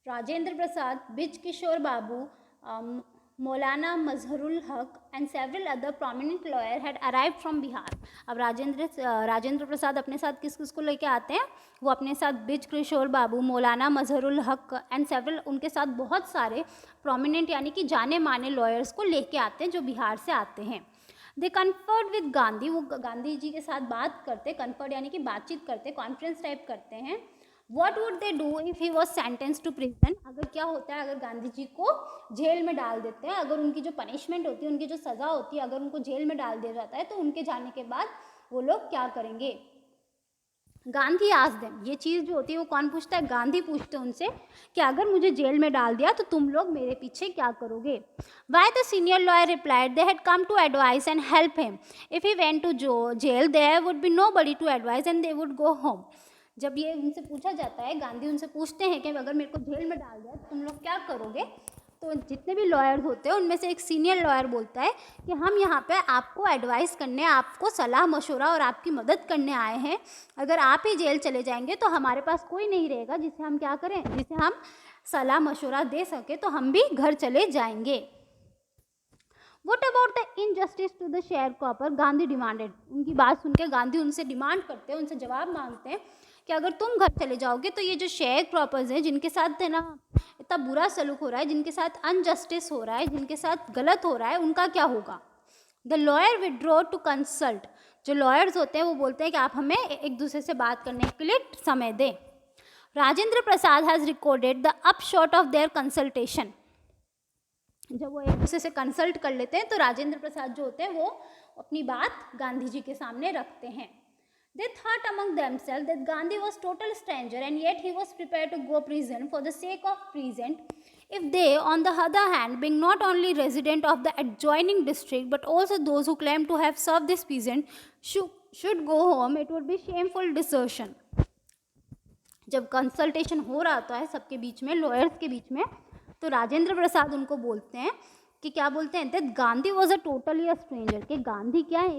राजेंद्र प्रसाद, ब्रिज किशोर बाबू, मौलाना मजहरुल हक and several other prominent lawyer had arrived from Bihar. अब राजेंद्र प्रसाद अपने साथ किस किस को लेके आते हैं, वो अपने साथ ब्रिज किशोर बाबू, मौलाना मजहरुल हक एंड सेवरल, उनके साथ बहुत सारे प्रोमिनेंट यानी कि जाने माने लॉयर्स को लेके आते हैं जो बिहार से आते हैं। दे कन्फर्ड विद गांधी, वो गांधी जी के साथ बात करते, कन्फर्ड यानी कि बातचीत करते, कॉन्फ्रेंस टाइप करते हैं। What would they do if he was sentenced to prison? अगर क्या होता है अगर गांधी जी को जेल में डाल देते हैं, अगर उनकी जो पनिशमेंट होती है, उनकी जो सज़ा होती है, अगर उनको जेल में डाल दिया जाता है, तो उनके जाने के बाद वो लोग क्या करेंगे। गांधी आस्क्ड देम, ये चीज़ जो होती है वो कौन पूछता है, गांधी पूछते हैं उनसे कि अगर मुझे जेल में डाल दिया तो तुम लोग मेरे पीछे क्या करोगे। Why the senior lawyer replied they had come to advise and help him, if he went to jail there would be nobody to advise and they would go home. जब ये उनसे पूछा जाता है, गांधी उनसे पूछते हैं कि अगर मेरे को जेल में डाल दिया तो तुम लोग क्या करोगे, तो जितने भी लॉयर्स होते हैं उनमें से एक सीनियर लॉयर बोलता है कि हम यहाँ पे आपको एडवाइस करने, आपको सलाह मशवरा और आपकी मदद करने आए हैं। अगर आप ही जेल चले जाएंगे तो हमारे पास कोई नहीं रहेगा जिसे हम क्या करें, जिसे हम सलाह मशवरा दे सके, तो हम भी घर चले जाएंगे। What about the injustice to the sharecropper? Gandhi demanded, उनकी बात सुन के गांधी उनसे डिमांड करते हैं, उनसे जवाब मांगते हैं कि अगर तुम घर चले जाओगे तो ये जो शेयर क्रॉपर्स हैं, जिनके साथ है ना इतना बुरा सलूक हो रहा है, जिनके साथ अनजस्टिस हो रहा है, जिनके साथ गलत हो रहा है, उनका क्या होगा। The lawyer withdraw to consult, जो लॉयर्स होते हैं वो बोलते हैं कि आप हमें एक दूसरे से बात करने के लिए समय दें। Rajendra Prasad has recorded the upshot of their consultation, जब वो एक दूसरे से कंसल्ट कर लेते हैं तो राजेंद्र प्रसाद जो होते हैं वो अपनी बात गांधी जी के सामने रखते हैं। They thought among themselves that Gandhi was total stranger and yet he was prepared to go prison for the sake of present. If they, on the other hand, being not only resident of the adjoining district but also those who claim to have served this peasant, should go home, it would be shameful desertion. जब consultation हो रहा होता है सबके बीच में, lawyers के बीच में, तो राजेंद्र प्रसाद उनको बोलते हैं कि क्या बोलते हैं, that Gandhi was a totally a stranger, कि गांधी क्या है,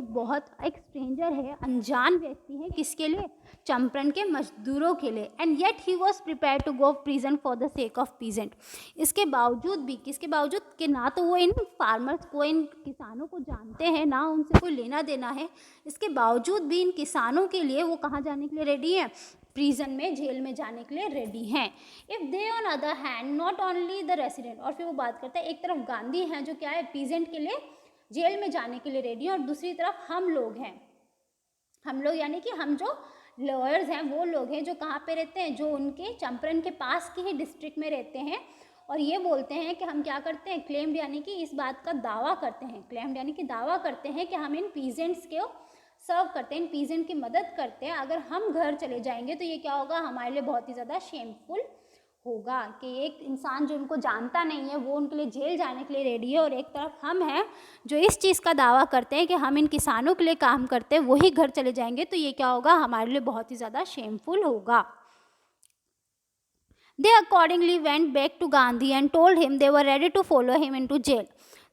एक स्ट्रेंजर है, अनजान व्यक्ति है, किसके लिए, चंपारण के मजदूरों के लिए। And yet he was prepare to go prison for the sake of peasant, इसके बावजूद भी, किसके बावजूद, कि ना तो वो इन फार्मर्स को, इन किसानों को जानते हैं, ना उनसे कोई लेना देना है, इसके बावजूद भी इन किसानों के लिए वो कहाँ जाने के लिए रेडी है, प्रिजन में, जेल में जाने के लिए रेडी हैं। If they on other hand not only the resident, और फिर वो बात करता है, एक तरफ गांधी हैं जो क्या है, पीजेंट के लिए जेल में जाने के लिए रेडी हैं, और दूसरी तरफ हम लोग हैं, हम लोग यानी कि हम जो लॉयर्स हैं वो लोग हैं जो कहाँ पे रहते हैं, जो उनके चंपारण के पास की ही डिस्ट्रिक्ट में रहते हैं, और ये बोलते हैं कि हम क्या करते हैं, क्लेम्ड यानी कि इस बात का दावा करते हैं, क्लेम्ड यानी कि दावा करते हैं कि हम इन पीजेंट्स को सर्व करते हैं, इन पीजेंट की मदद करते हैं। अगर हम घर चले जाएंगे तो ये क्या होगा, हमारे लिए बहुत ही ज़्यादा शेमफुल होगा कि एक इंसान जो उनको जानता नहीं है वो उनके लिए जेल जाने के लिए रेडी है, और एक तरफ हम हैं जो इस चीज़ का दावा करते हैं कि हम इन किसानों के लिए काम करते हैं, वही घर चले जाएंगे, तो ये क्या होगा, हमारे लिए बहुत ही ज़्यादा शेमफुल होगा। They accordingly went back to Gandhi and told him they were ready to follow him into jail.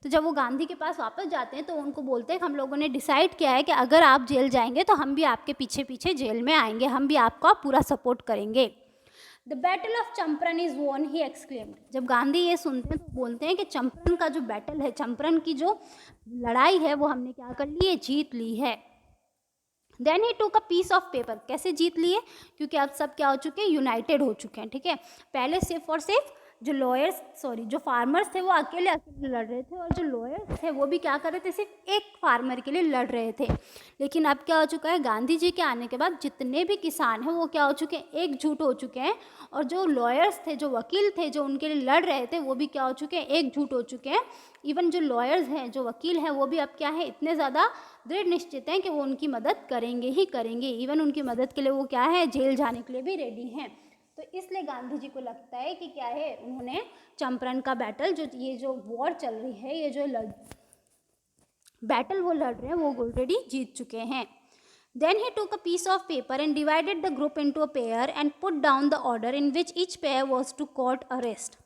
तो जब वो गांधी के पास वापस जाते हैं तो उनको बोलते हैं कि हम लोगों ने डिसाइड किया है कि अगर आप जेल जाएंगे तो हम भी आपके पीछे पीछे जेल में आएंगे, हम भी आपका पूरा सपोर्ट करेंगे। The battle of Champaran is won, he exclaimed, जब गांधी ये सुनते हैं तो बोलते हैं कि चंपारण का जो बैटल है, चंपारण की जो लड़ाई है वो हमने क्या कर ली है, जीत ली है। देन ही टूक अ पीस ऑफ पेपर, कैसे जीत लिए, क्योंकि अब सब क्या हो चुके हैं, यूनाइटेड हो चुके हैं, ठीक है। पहले सिर्फ और सिर्फ जो फार्मर्स थे वो अकेले अकेले लड़ रहे थे, और जो लॉयर्स थे वो भी क्या कर रहे थे, सिर्फ एक फार्मर के लिए लड़ रहे थे। लेकिन अब क्या हो चुका है, गांधी जी के आने के बाद जितने भी किसान हैं वो क्या हो चुके हैं, एकजुट हो चुके हैं। और जो लॉयर्स थे, जो वकील थे, जो उनके लिए लड़ रहे थे, वो भी क्या हो चुके हैं, एकजुट हो चुके हैं। इवन जो लॉयर्स हैं, जो वकील हैं, वो भी अब क्या है, इतने ज़्यादा दृढ़ निश्चित हैं कि वो उनकी मदद करेंगे ही करेंगे। इवन उनकी मदद के लिए वो क्या है, जेल जाने के लिए भी रेडी हैं। तो इसलिए गांधी जी को लगता है कि क्या है, उन्होंने चंपारण का बैटल, जो वॉर चल रही है, ये जो बैटल वो लड़ रहे हैं, वो ऑलरेडी जीत चुके हैं। Then he took a piece of paper and divided the group into a pair and put down the order in which each pair was to court arrest.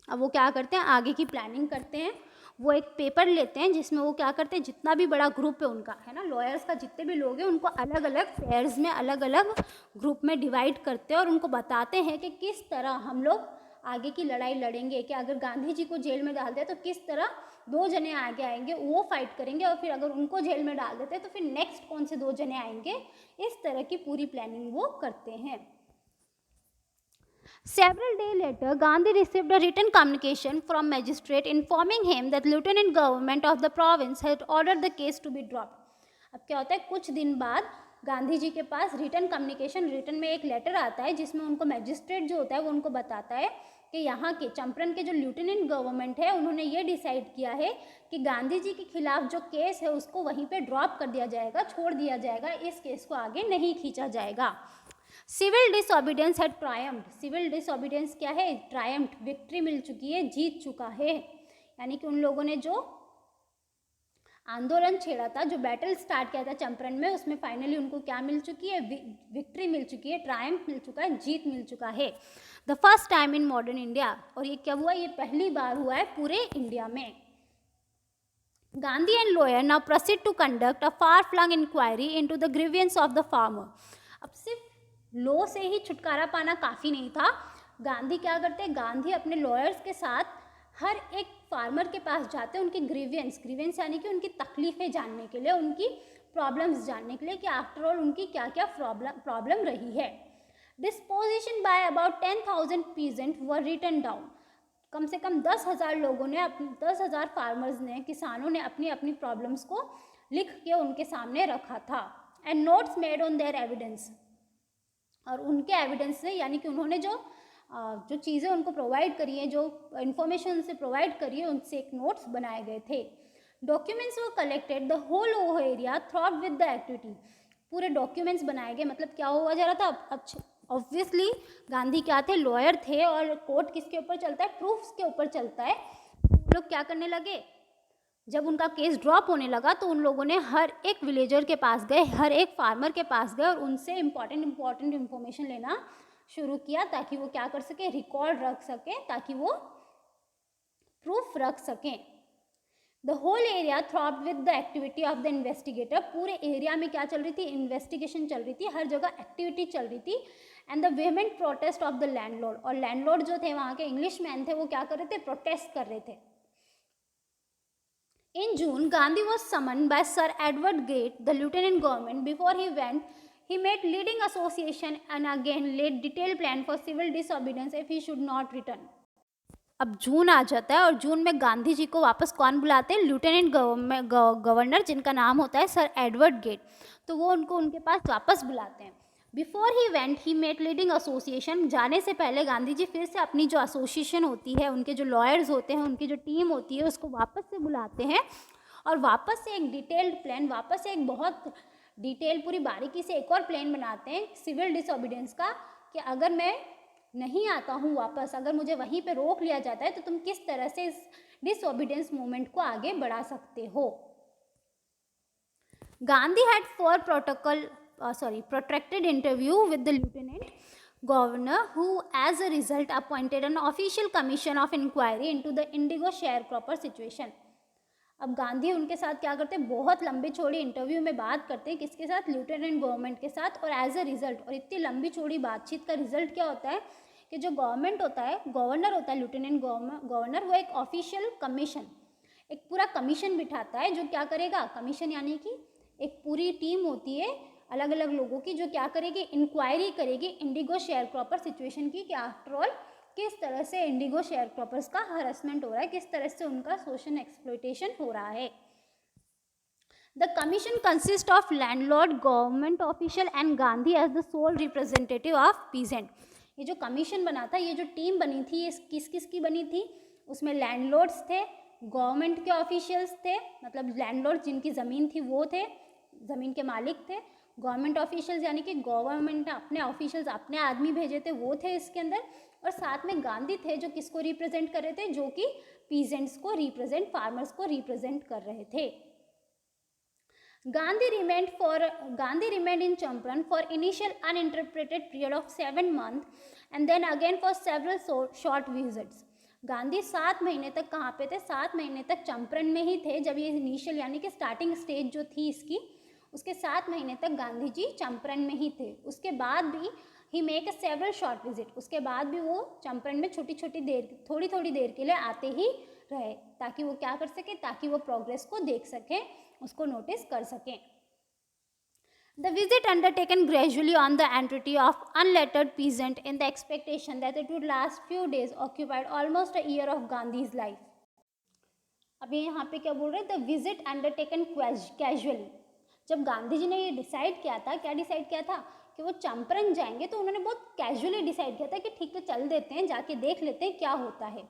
अब वो क्या करते हैं, आगे की प्लानिंग करते हैं। वो एक पेपर लेते हैं जिसमें वो क्या करते हैं, जितना भी बड़ा ग्रुप है उनका, है ना, लॉयर्स का जितने भी लोग हैं, उनको अलग अलग पेयर्स में, अलग अलग ग्रुप में डिवाइड करते हैं और उनको बताते हैं कि किस तरह हम लोग आगे की लड़ाई लड़ेंगे। कि अगर गांधी जी को जेल में डाल दें तो किस तरह 2 जने आगे आएंगे, वो फाइट करेंगे, और फिर अगर उनको जेल में डाल देते हैं तो फिर नेक्स्ट कौन से 2 जने आएंगे। इस तरह की पूरी प्लानिंग वो करते हैं। Several days later, Gandhi received a written communication from magistrate informing him that lieutenant government of the province had ordered the case to be dropped. अब क्या होता है, कुछ दिन बाद गांधी जी के पास रिटन कम्युनिकेशन, रिटन में एक लेटर आता है जिसमें उनको मैजिस्ट्रेट जो होता है वो उनको बताता है कि यहाँ के चंपारण के जो लिeutenant गवर्नमेंट है, उन्होंने ये डिसाइड किया है कि गांधी जी के खिलाफ जो केस है उसको वहीं पे ड्रॉप कर दिया जाएगा, छोड़ दिया जाएगा, इस केस को आगे नहीं खींचा जाएगा। सिविल डिसओबीडियंस है ट्रायम्फ्ड। सिविल डिसओबीडियंस क्या है, ट्रायम्फ्ड, विक्ट्री मिल चुकी है, जीत चुका है। यानी कि उन लोगों ने जो आंदोलन छेड़ा था, जो बैटल स्टार्ट किया था चंपारण में, उसमें फाइनली उनको क्या मिल चुकी है, विक्ट्री मिल चुकी है, ट्रायम्फ मिल चुका है, जीत मिल चुका है। The first time in modern India. और ये क्या हुआ, ये पहली बार हुआ है पूरे इंडिया में। Gandhi and lawyer now proceed to conduct a far flung inquiry into the grievance of the farmer. अब सिर्फ लॉ से ही छुटकारा पाना काफ़ी नहीं था। गांधी क्या करते हैं, गांधी अपने लॉयर्स के साथ हर एक फार्मर के पास जाते हैं, उनकी ग्रीवियंस यानी कि उनकी तकलीफ़ें जानने के लिए, उनकी प्रॉब्लम्स जानने के लिए कि आफ्टर ऑल उनकी क्या क्या प्रॉब्लम रही है। Disposition by about 10,000 peasant were written down. कम से कम 10,000 लोगों ने, 10,000 फार्मर्स ने, किसानों ने अपनी अपनी प्रॉब्लम्स को लिख के उनके सामने रखा था। And notes made on their evidence. और उनके एविडेंस से, यानी कि उन्होंने जो चीज़ें उनको प्रोवाइड करी हैं, जो इन्फॉर्मेशन से प्रोवाइड करी है, उनसे एक नोट्स बनाए गए थे। डॉक्यूमेंट्स वो collected, the whole oh area throb with the activity. पूरे डॉक्यूमेंट्स बनाए गए, मतलब क्या हुआ जा रहा था, अच्छा ऑब्वियसली गांधी क्या थे, लॉयर थे, और कोर्ट किसके ऊपर चलता है, प्रूफ्स के ऊपर चलता है। वो लोग क्या करने लगे, जब उनका केस ड्रॉप होने लगा तो उन लोगों ने हर एक विलेजर के पास गए, हर एक फार्मर के पास गए और उनसे इम्पॉर्टेंट इन्फॉर्मेशन लेना शुरू किया, ताकि वो क्या कर सके, रिकॉर्ड रख सके, ताकि वो प्रूफ रख सकें। The whole area throb with the activity of the investigator. पूरे एरिया में क्या चल रही थी, इन्वेस्टिगेशन चल रही थी, हर जगह एक्टिविटी चल रही थी। And the vehement protest of the landlord. और लैंडलॉर्ड जो थे, वहाँ के इंग्लिश मैन थे, वो क्या कर रहे थे, प्रोटेस्ट कर रहे थे। In June, Gandhi was summoned by Sir Edward Gate, the lieutenant government. Before he went, he met leading association and again laid detailed plan for civil disobedience if he should not return. अब जून आ जाता है और जून में गांधी जी को वापस कौन बुलाते हैं, लिeutenant गवर्नर, जिनका नाम होता है सर एडवर्ड गेट। तो वो उनको उनके पास वापस बुलाते हैं। Before he went he met leading association. जाने से पहले गांधी जी फिर से अपनी जो एसोसिएशन होती है, उनके जो लॉयर्स होते हैं, उनकी जो टीम होती है, उसको वापस से बुलाते हैं और वापस से एक डिटेल्ड प्लान, वापस से एक बहुत डिटेल, पूरी बारीकी से एक और प्लान बनाते हैं सिविल डिसओबीडियंस का, कि अगर मैं नहीं आता हूँ वापस, अगर मुझे वहीं पे रोक लिया जाता है, तो तुम किस तरह से इस डिसओबीडियंस मूवमेंट को आगे बढ़ा सकते हो। Gandhi had 4 protracted interview with the lieutenant governor, who as a result appointed an official commission of inquiry into the indigo sharecropper situation. अब गांधी उनके साथ क्या करते हैं, बहुत लंबी चौड़ी इंटरव्यू में बात करते हैं, किसके साथ, लिeutenant गवर्नमेंट के साथ। और एज अ रिजल्ट, और इतनी लंबी चौड़ी बातचीत का रिजल्ट क्या होता है कि जो गवर्नमेंट होता है, गवर्नर होता है, लिeutenant गवर्नर, वो एक ऑफिशियल कमीशन, एक पूरा कमीशन बिठाता है, जो क्या करेगा, कमीशन यानी कि एक पूरी टीम होती है अलग अलग लोगों की, जो क्या करेगी, इंक्वायरी करेगी इंडिगो शेयर क्रॉपर सिचुएशन की, कि आफ्टर ऑल किस तरह से इंडिगो शेयर क्रॉपर्स का हरासमेंट हो रहा है, किस तरह से उनका सोशल एक्सप्लॉयटेशन हो रहा है। The commission consists of landlord, government official and Gandhi as the sole representative of peasant. ये जो कमीशन बना था, ये जो टीम बनी थी, ये किस किस की बनी थी? उसमें लैंडलॉर्ड्स थे, गवर्नमेंट के ऑफिशियल्स थे, मतलब लैंडलॉर्ड जिनकी ज़मीन थी वो थे, ज़मीन के मालिक थे, गवर्नमेंट ऑफिशियल्स यानी कि गवर्नमेंट ने अपने ऑफिशियल्स, अपने आदमी भेजे थे, वो थे इसके अंदर, और साथ में गांधी थे जो किसको रिप्रेजेंट कर रहे थे, जो कि पीजेंट्स को रिप्रेजेंट, फार्मर्स को रिप्रेजेंट कर रहे थे। Gandhi remained in Champaran for initial uninterrupted period of 7 months and then again for several short visits. Gandhi 7 महीने तक कहाँ पे थे? 7 महीने तक चंपारण में ही थे। जब ये इनिशियल यानी कि स्टार्टिंग स्टेज जो थी इसकी, उसके 7 महीने तक गांधी जी चंपारण में ही थे। उसके बाद भी he make a several short visit, उसके बाद भी वो चंपारण में थोड़ी थोड़ी देर के लिए आते ही रहे, ताकि वो क्या कर सके, ताकि वो प्रोग्रेस को देख सकें, उसको नोटिस कर सकें। The visit undertaken gradually on the entry of unlettered peasant in the expectation that it would last few days occupied almost a year of Gandhi's life. अब ये यहाँ पे क्या बोल रहे हैं? The visit undertaken casually. जब गांधी जी ने ये डिसाइड किया था, क्या डिसाइड किया था कि वो चंपारण जाएंगे, तो उन्होंने बहुत कैजुअली डिसाइड किया था कि ठीक है चल देते हैं, जाके देख लेते हैं क्या होता है।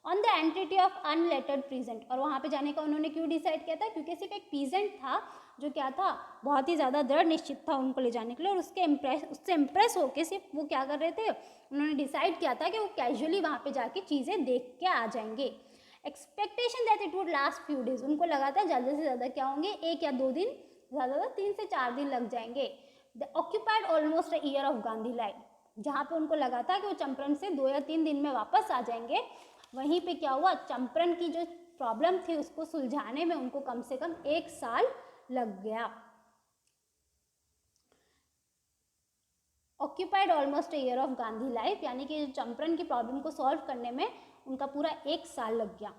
On the entity of unlettered peasant, और वहाँ पे जाने का उन्होंने क्यों डिसाइड किया था? क्योंकि सिर्फ एक पीजेंट था जो क्या था, बहुत ही ज़्यादा दृढ़ निश्चित था उनको ले जाने के लिए, और उससे इम्प्रेस होकर सिर्फ वो क्या कर रहे थे, उन्होंने डिसाइड किया था कि वो कैजुअली वहाँ पे जाके चीज़ें देख के आ जाएंगे। Expectation that it would last few days, उनको लगा था ज़्यादा से ज़्यादा क्या होंगे, 1 या 2 दिन, ज़्यादा 3 से 4 दिन लग जाएंगे। The occupied almost a year of Gandhi life, जहाँ पे उनको लगा था कि वो चंपारण से 2 या 3 दिन में वापस आ जाएंगे, वहीं पे क्या हुआ, चंपारण की जो प्रॉब्लम थी उसको सुलझाने में उनको कम से कम 1 साल लग गया। Occupied almost a year of Gandhi life, यानी कि चंपारण की प्रॉब्लम को सॉल्व करने में उनका पूरा 1 साल लग गया।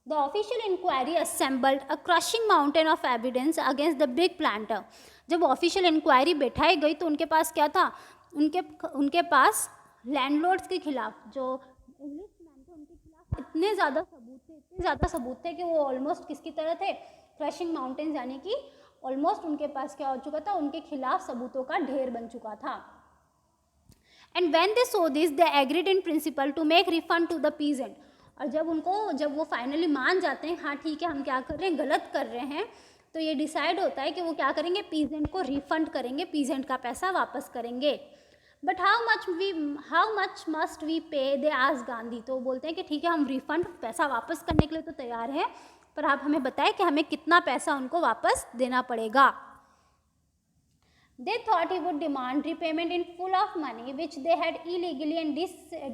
The official inquiry assembled a crushing mountain of evidence against the big planter. जब ऑफिशियल इंक्वायरी बैठाई गई तो उनके पास क्या था, उनके पास लैंडलॉर्ड्स के खिलाफ, जो इंग्लिश मैन थे उनके खिलाफ इतने ज़्यादा सबूत थे कि वो ऑलमोस्ट किसकी तरह थे, क्रशिंग माउंटेन्स, यानी कि ऑलमोस्ट उनके पास क्या हो चुका था, उनके खिलाफ सबूतों का ढेर बन चुका था। And when they saw this they agreed in principle to make refund to the peasant, और जब वो फाइनली मान जाते हैं, हाँ ठीक है हम क्या कर रहे हैं, गलत कर रहे हैं, तो ये डिसाइड होता है कि वो क्या करेंगे, पीजेंट को रिफंड करेंगे, पीजेंट का पैसा वापस करेंगे। But how much must we pay, they ask Gandhi, तो बोलते हैं कि ठीक है हम रिफंड, पैसा वापस करने के लिए तो तैयार हैं, पर आप हमें बताएं कि हमें कितना पैसा उनको वापस देना पड़ेगा। They thought he would demand repayment in full of money which they had illegally and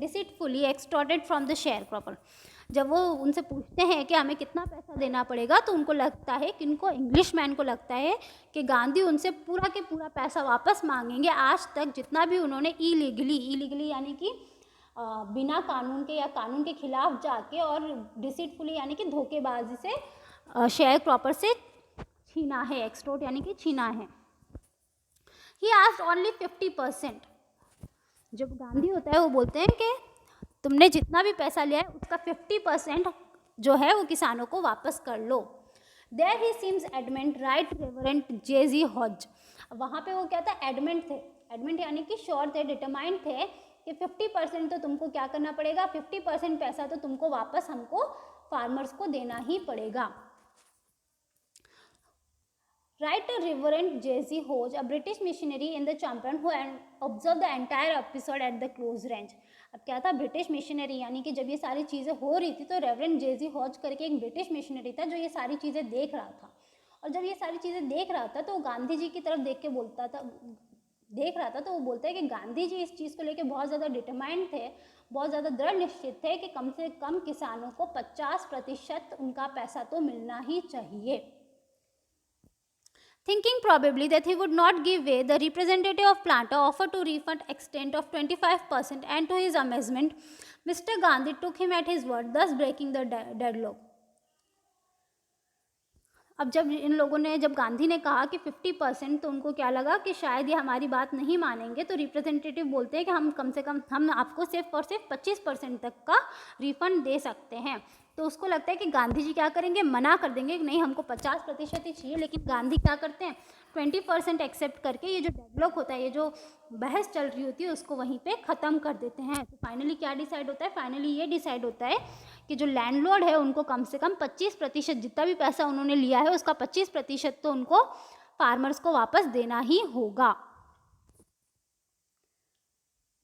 deceitfully extorted from the sharecropper. जब वो उनसे पूछते हैं कि हमें कितना पैसा देना पड़ेगा, तो उनको लगता है कि उनको इंग्लिश मैन को लगता है कि गांधी उनसे पूरा के पूरा पैसा वापस मांगेंगे। आज तक जितना भी उन्होंने इलीगली यानी कि बिना कानून के या कानून के खिलाफ जाके, और डिसीटफुली यानी कि धोखेबाजी से शेयर क्रॉपर से छीना है, एक्सटोर्ट यानी कि छीना है। He asked only 50%. जब गांधी होता है वो बोलते हैं कि तुमने जितना भी पैसा लिया है उसका 50% जो है वो किसानों को वापस कर लो। There he seems adamant, right Reverend J.Z. Hodge. वहाँ पे वो क्या था, एडमेंट थे, एडमेंट यानी कि श्योर थे, डिटरमाइंड थे कि 50% तो तुमको क्या करना पड़ेगा, 50% पैसा तो तुमको वापस हमको फार्मर्स को देना ही पड़ेगा। Writer Reverend J.Z. Hodge, a British missionary in the Champaran who observed the entire episode at the close range. अब क्या था, ब्रिटिश मिशनरी, यानी कि जब ये सारी चीज़ें हो रही थी तो रेवरेंड J.Z. Hodge करके एक ब्रिटिश मिशनरी था जो ये सारी चीज़ें देख रहा था, और जब ये सारी चीज़ें देख रहा था तो वो गांधी जी की तरफ देख रहा था, तो वो बोलता है कि गांधी जी इस चीज़ को लेकर बहुत ज़्यादा डिटरमाइंड थे, बहुत ज़्यादा दृढ़ निश्चित थे कि कम से कम किसानों को 50% उनका पैसा तो मिलना ही चाहिए। Thinking probably that he would not give way, the representative of planter offered to refund extent of 25%, and to his amazement, Mr. Gandhi took him at his word, thus breaking the deadlock. अब जब इन लोगों ने, जब गांधी ने कहा कि 50%, तो उनको क्या लगा कि शायद ये हमारी बात नहीं मानेंगे, तो रिप्रेजेंटेटिव बोलते हैं कि हम कम से कम हम आपको सिर्फ और सिर्फ 25% तक का रिफंड दे सकते हैं। तो उसको लगता है कि गांधी जी क्या करेंगे, मना कर देंगे कि नहीं हमको 50% ही चाहिए, लेकिन गांधी क्या करते हैं 20% एक्सेप्ट करके ये जो डेडलॉक होता है, ये जो बहस चल रही होती है, उसको वहीं पे ख़त्म कर देते हैं। तो फाइनली क्या डिसाइड होता है, फाइनली ये डिसाइड होता है कि जो लैंडलॉर्ड है उनको कम से कम 25%, जितना भी पैसा उन्होंने लिया है उसका 25% तो उनको फार्मर्स को वापस देना ही होगा।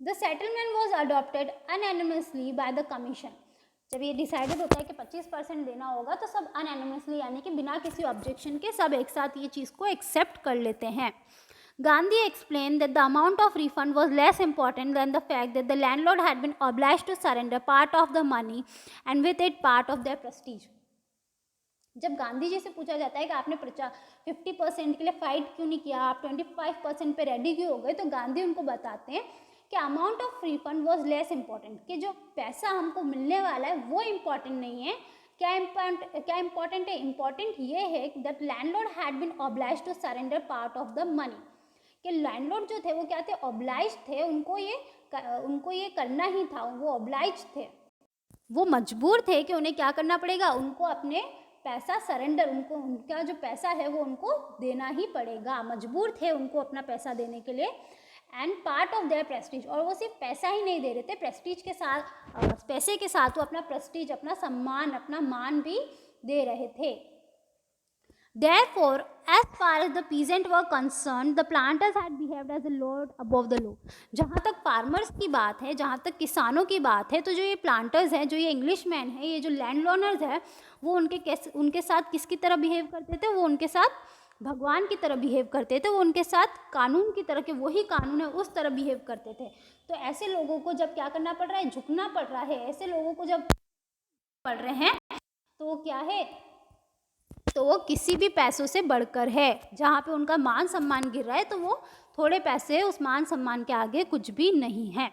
The settlement was adopted unanimously by the commission. जब ये डिसाइडेड होता है कि 25% देना होगा, तो सब अनएनिमसली यानी कि बिना किसी ऑब्जेक्शन के सब एक साथ ये चीज़ को एक्सेप्ट कर लेते हैं। Gandhi explained that the amount of refund was less important than the fact that the landlord had been obliged to surrender part of the money and with it part of their prestige. जब गांधी जी से पूछा जाता है कि आपने 50% के लिए fight क्यों नहीं किया, आप 25% पे रेडी क्यों हो गए, तो गांधी उनको बताते हैं कि amount of refund was less important, कि जो पैसा हमको मिलने वाला है वो इम्पॉर्टेंट नहीं है। क्या इम्पॉर्टेंट है, इम्पॉर्टेंट ये है that landlord had been obliged to surrender part of the money, कि लैंडलॉर्ड जो थे वो क्या थे, ऑब्लाइज थे, उनको ये करना ही था, वो ऑब्लाइज थे, वो मजबूर थे कि उन्हें क्या करना पड़ेगा, उनको अपने पैसा सरेंडर, उनको उनका जो पैसा है वो उनको देना ही पड़ेगा, मजबूर थे उनको अपना पैसा देने के लिए। And part of their Prestige, और वो सिर्फ पैसा ही नहीं दे रहे थे, प्रेस्टीज के साथ, पैसे के साथ वो अपना प्रेस्टीज, अपना सम्मान, अपना मान भी दे रहे थे। Therefore, as far as the peasant were concerned, the planters had behaved as a lord above the law. जहाँ तक फार्मर्स की बात है, जहाँ तक किसानों की बात है, तो जो ये प्लांटर्स हैं, जो ये इंग्लिशमैन हैं, ये जो लैंड ओनर्स हैं, वो उनके साथ किसकी तरह बिहेव करते थे, वो उनके साथ भगवान की तरह बिहेव करते थे, वो उनके साथ कानून की तरह के, वही कानून है उस तरह बिहेव करते थे। तो ऐसे लोगों को जब क्या करना पड़ रहा है, झुकना पड़ रहा है, ऐसे लोगों को जब पड़ रहे हैं, तो वो क्या है, तो वो किसी भी पैसों से बढ़कर है। जहाँ पे उनका मान सम्मान गिर रहा है, तो वो थोड़े पैसे उस मान सम्मान के आगे कुछ भी नहीं है।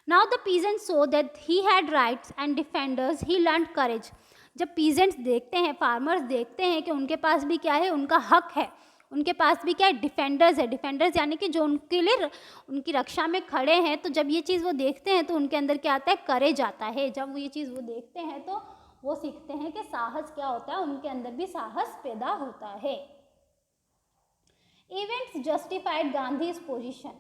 Now the peasant saw that he had rights and defenders, he learn courage. जब पीजेंट्स देखते हैं, फार्मर्स देखते हैं कि उनके पास भी क्या है, उनका हक है, उनके पास भी क्या है, डिफेंडर्स है। डिफेंडर्स यानी कि जो उनके लिए उनकी रक्षा में खड़े हैं, तो जब ये चीज़ वो देखते हैं तो उनके अंदर क्या आता है, करेज आता है। जब वो ये चीज़ वो देखते हैं तो वो सीखते हैं कि साहस क्या होता है, उनके अंदर भी साहस पैदा होता है। Events justified Gandhi's position.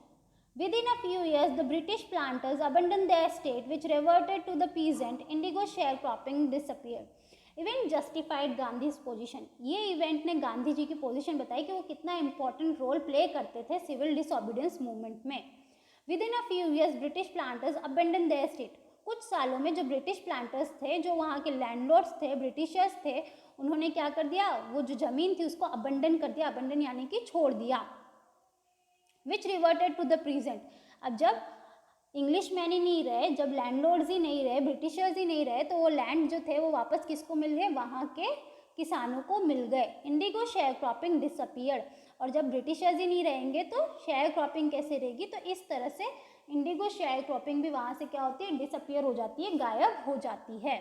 Within a few years, the British planters abandoned their state, which reverted to the peasant. Indigo sharecropping disappeared. Event justified Gandhi's position, ये इवेंट ने गांधी जी की पोजीशन बताई कि वो कितना इंपॉर्टेंट रोल प्ले करते थे सिविल डिसोबीडियंस मूवमेंट में। With in a few years British planters abandon there state. कुछ सालों में जो ब्रिटिश प्लांटर्स थे, जो वहाँ के लैंडलॉर्ड्स थे, ब्रिटिशर्स थे, उन्होंने क्या कर दिया, वो जो ज़मीन थी उसको अबंडन कर दिया, अबंडन यानी कि छोड़ दिया। विच रिवर्टेड टू द प्रेजेंट। अब जब इंग्लिश मैन ही नहीं रहे, जब लैंडलॉर्ड्स ही नहीं रहे, ब्रिटिशर्स ही नहीं रहे, तो वो लैंड जो थे वो वापस किसको मिल गए, वहाँ के किसानों को मिल गए। Indigo share cropping disappeared. और जब ब्रिटिशर्स ही नहीं रहेंगे तो शेयर क्रॉपिंग कैसे रहेगी, तो इस तरह से इंडिगो शेयर क्रॉपिंग भी वहाँ से क्या होती है, डिसअपियर हो जाती है, गायब हो जाती है।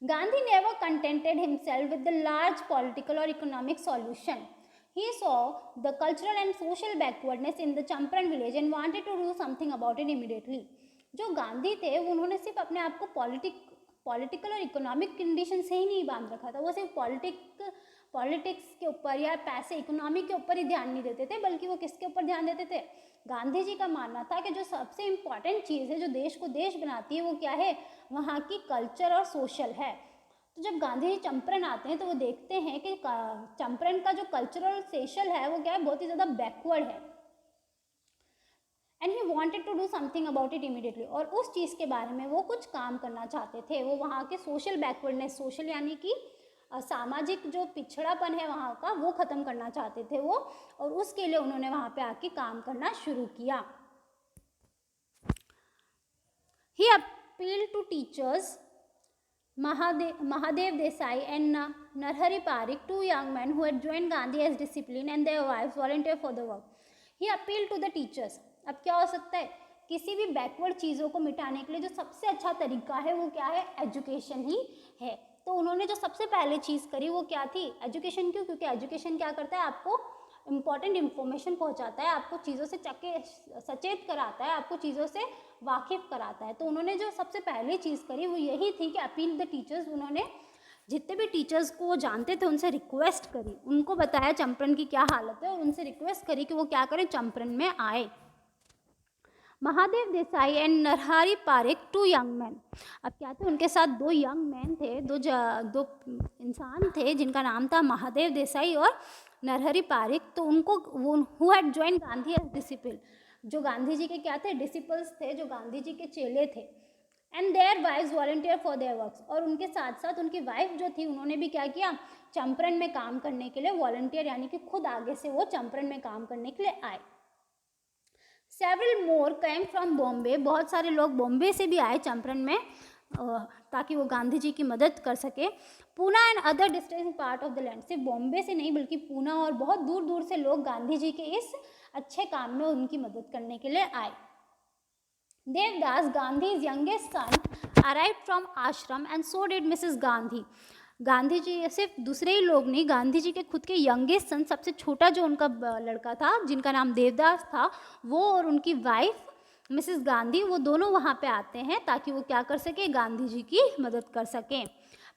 Gandhi never contented himself with the large political और economic solution. He saw the cultural and social backwardness in the Champaran village and wanted to do something about it immediately. जो गांधी थे वो उन्होंने सिर्फ अपने आप को पॉलिटिकल और इकोनॉमिक कंडीशन से ही नहीं बांध रखा था, वो सिर्फ पॉलिटिक्स के ऊपर या पैसे इकोनॉमिक के ऊपर ही ध्यान नहीं देते थे, बल्कि वो किसके ऊपर ध्यान देते थे। गांधी जी का मानना था कि जो सबसे इम्पॉर्टेंट चीज़ है, जो देश को देश बनाती है, वो क्या है, वहाँ की कल्चर और सोशल है। तो जब गांधी जी चंपारण आते हैं तो वो देखते हैं कि चंपारण का जो कल्चरल सोशल है वो क्या है, बहुत ही ज़्यादा बैकवर्ड है। And he wanted to do something about it immediately. और उस चीज़ के बारे में वो कुछ काम करना चाहते थे। वो वहाँ के सोशल बैकवर्डनेस, सोशल यानी कि सामाजिक जो पिछड़ापन है वहाँ का, वो ख़त्म करना चाहते थे वो, और उसके लिए उन्होंने वहाँ पे आके काम करना शुरू किया। He appeal to teachers Mahadev Desai and Narhari Parikh, two young men who had joined Gandhi as discipline, and their wives volunteered for the work. He appealed to the teachers. अब क्या हो सकता है, किसी भी बैकवर्ड चीज़ों को मिटाने के लिए जो सबसे अच्छा तरीका है वो क्या है, एजुकेशन ही है। तो उन्होंने जो सबसे पहले चीज़ करी वो क्या थी, एजुकेशन। क्यों? क्योंकि एजुकेशन क्या करता है, आपको इम्पॉर्टेंट इन्फॉर्मेशन पहुंचाता है, आपको चीज़ों से सचेत कराता है, आपको चीज़ों से वाकिफ कराता है। तो उन्होंने जो सबसे पहले चीज़ करी वो यही थी कि अपील द टीचर्स। उन्होंने जितने भी टीचर्स को वो जानते थे उनसे रिक्वेस्ट करी, उनको बताया चंपारण की क्या हालत है और उनसे रिक्वेस्ट करी कि वो क्या करें, चंपारण में आए। Mahadev Desai and Narhari Parekh, 2 young man. अब क्या थे, उनके साथ 2 यंग मैन थे, दो इंसान थे जिनका नाम था महादेव देसाई और नरहरि पारेख। तो उनको वो who had join Gandhi as disciple, जो गांधी जी के क्या थे, डिसिपल्स थे, जो गांधी जी के चेले थे। And their wifes volunteer for their works, और उनके साथ साथ उनकी वाइफ जो थी उन्होंने भी क्या किया, चंपारण में काम करने के लिए वॉलंटियर, यानी कि खुद आगे से वो चंपारण में काम करने के लिए आए। Several more came from Bombay, बहुत सारे लोग बॉम्बे से भी आए चंपारण में ताकि वो गांधी जी की मदद कर सके। Poona and other distant part of the land, सिर्फ बॉम्बे से नहीं बल्कि पूना और बहुत दूर दूर से लोग गांधी जी के इस अच्छे काम में उनकी मदद करने के लिए आए। Devdas, Gandhi's youngest son, arrived from ashram and so did missus Gandhi. Gandhi ji सिर्फ दूसरे ही लोग नहीं, गांधी जी के खुद के यंगेस्ट सन, सबसे छोटा जो उनका लड़का था जिनका नाम देवदास था, वो और उनकी वाइफ मिसेस गांधी, वो दोनों वहाँ पे आते हैं ताकि वो क्या कर सके, गांधी जी की मदद कर सकें।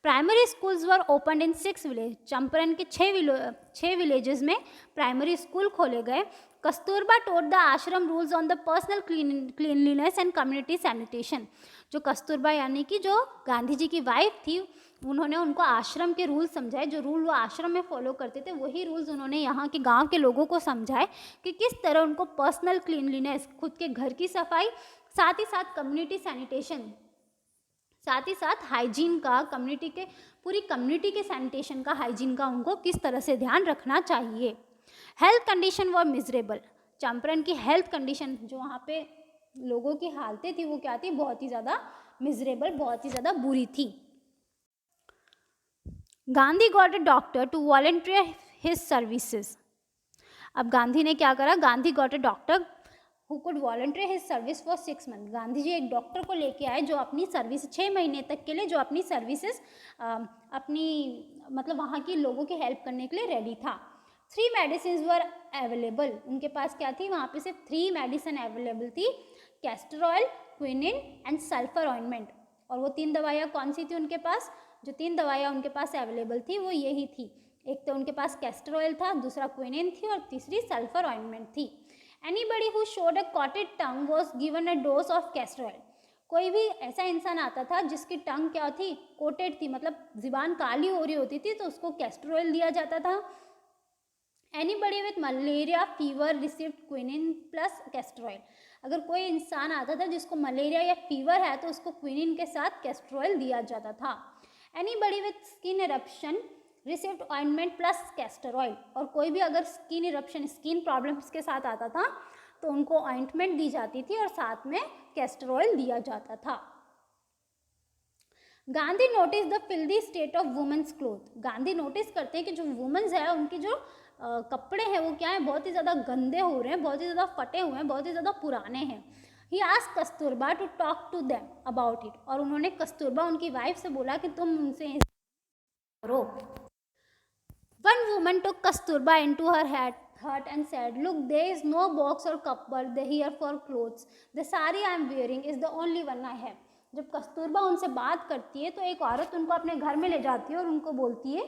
Primary schools were open in 6 village, Champaran के 6 विलेजेस में प्राइमरी स्कूल खोले गए। कस्तूरबा टोट द आश्रम rules on the personal cleanliness and community sanitation, जो कस्तूरबा यानी कि जो गांधी जी की वाइफ थी, उन्होंने उनको आश्रम के रूल समझाए, जो रूल वो आश्रम में फॉलो करते थे वही रूल्स उन्होंने यहाँ के गांव के लोगों को समझाए कि किस तरह उनको पर्सनल क्लीनलीनेस, खुद के घर की सफाई, साथ ही साथ कम्युनिटी सैनिटेशन, साथ ही साथ हाइजीन का, कम्युनिटी के पूरी कम्युनिटी के सैनिटेशन का, हाइजीन का उनको किस तरह से ध्यान रखना चाहिए। हेल्थ कंडीशन वर मिजरेबल, चंपारण की हेल्थ कंडीशन, जो वहाँ पे लोगों की हालतें थी वो क्या थी, बहुत ही ज़्यादा मिजरेबल, बहुत ही ज़्यादा बुरी थी। Gandhi got a doctor to volunteer his services, अब गांधी ने क्या करा, Gandhi got a doctor who could volunteer his service for 6 month, Gandhi ji एक डॉक्टर को लेके आए जो अपनी सर्विस 6 महीने तक के लिए, जो अपनी सर्विसेज अपनी मतलब वहाँ की लोगों की हेल्प करने के लिए रेडी था। 3 मेडिसिन वर अवेलेबल, उनके पास क्या थी, वहाँ पे सिर्फ 3 मेडिसिन अवेलेबल थी, castor oil, quinine and sulphur ointment. और वो 3 दवाइयाँ कौन सी थी उनके पास, जो 3 दवाइयाँ उनके पास अवेलेबल थी वो यही थी, एक तो उनके पास कैस्टर ऑयल था, दूसरा क्विनिन थी और तीसरी सल्फर ऑइंटमेंट थी। Anybody who showed a coated tongue was given a dose of castor oil, कोई भी ऐसा इंसान आता था जिसकी टंग क्या थी, कोटेड थी, मतलब ज़ुबान काली हो रही होती थी तो उसको कैस्टर ऑयल दिया जाता था। Anybody with malaria fever received quinine plus castor oil, अगर कोई इंसान आता था जिसको मलेरिया या फीवर है तो उसको क्विनिन के साथ कैस्टर ऑयल दिया जाता था। Anybody with skin eruption received ointment plus castor oil, और कोई भी अगर स्किन इरप्शन, स्किन प्रॉब्लम्स के साथ आता था तो उनको ऑइंटमेंट दी जाती थी और साथ में कैस्टर ऑयल दिया जाता था। Gandhi notice the filthy state of women's cloth, Gandhi notice करते हैं कि जो वुमेन्स है उनकी जो कपड़े हैं वो क्या है, बहुत ही ज़्यादा गंदे हो रहे हैं, बहुत ही ज़्यादा फटे हुए हैं, बहुत ही ज़्यादा पुराने हैं। He asked Kasturba to talk to them about it, और उन्होंने कस्तूरबा उनकी वाइफ से बोला कि तुम उनसे करो। One woman took Kasturba into her hut and said, "Look, there is no box or cupboard here for clothes. The sari I am wearing is the only one I have." जब कस्तूरबा उनसे बात करती है तो एक औरत उनको अपने घर में ले जाती है और उनको बोलती है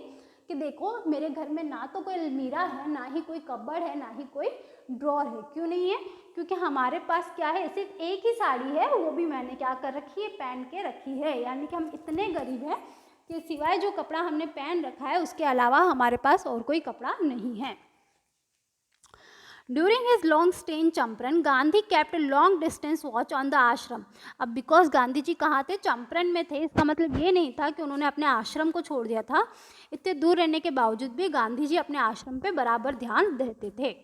कि देखो मेरे घर में ना तो कोई अलमीरा है, ना ही कोई कपबोर्ड है, ना ही कोई ड्रॉर है। क्यों नहीं है? क्योंकि हमारे पास क्या है, सिर्फ एक ही साड़ी है, वो भी मैंने क्या कर रखी है, पहन के रखी है। यानी कि हम इतने गरीब हैं कि सिवाय जो कपड़ा हमने पहन रखा है उसके अलावा हमारे पास और कोई कपड़ा नहीं है। During his long stay in Champaran, Gandhi kept long distance watch on the आश्रम। अब बिकॉज गांधी जी कहाँ थे, चंपारण में थे, इसका मतलब ये नहीं था कि उन्होंने अपने आश्रम को छोड़ दिया था। इतने दूर रहने के बावजूद भी गांधी जी अपने आश्रम पे बराबर ध्यान देते थे।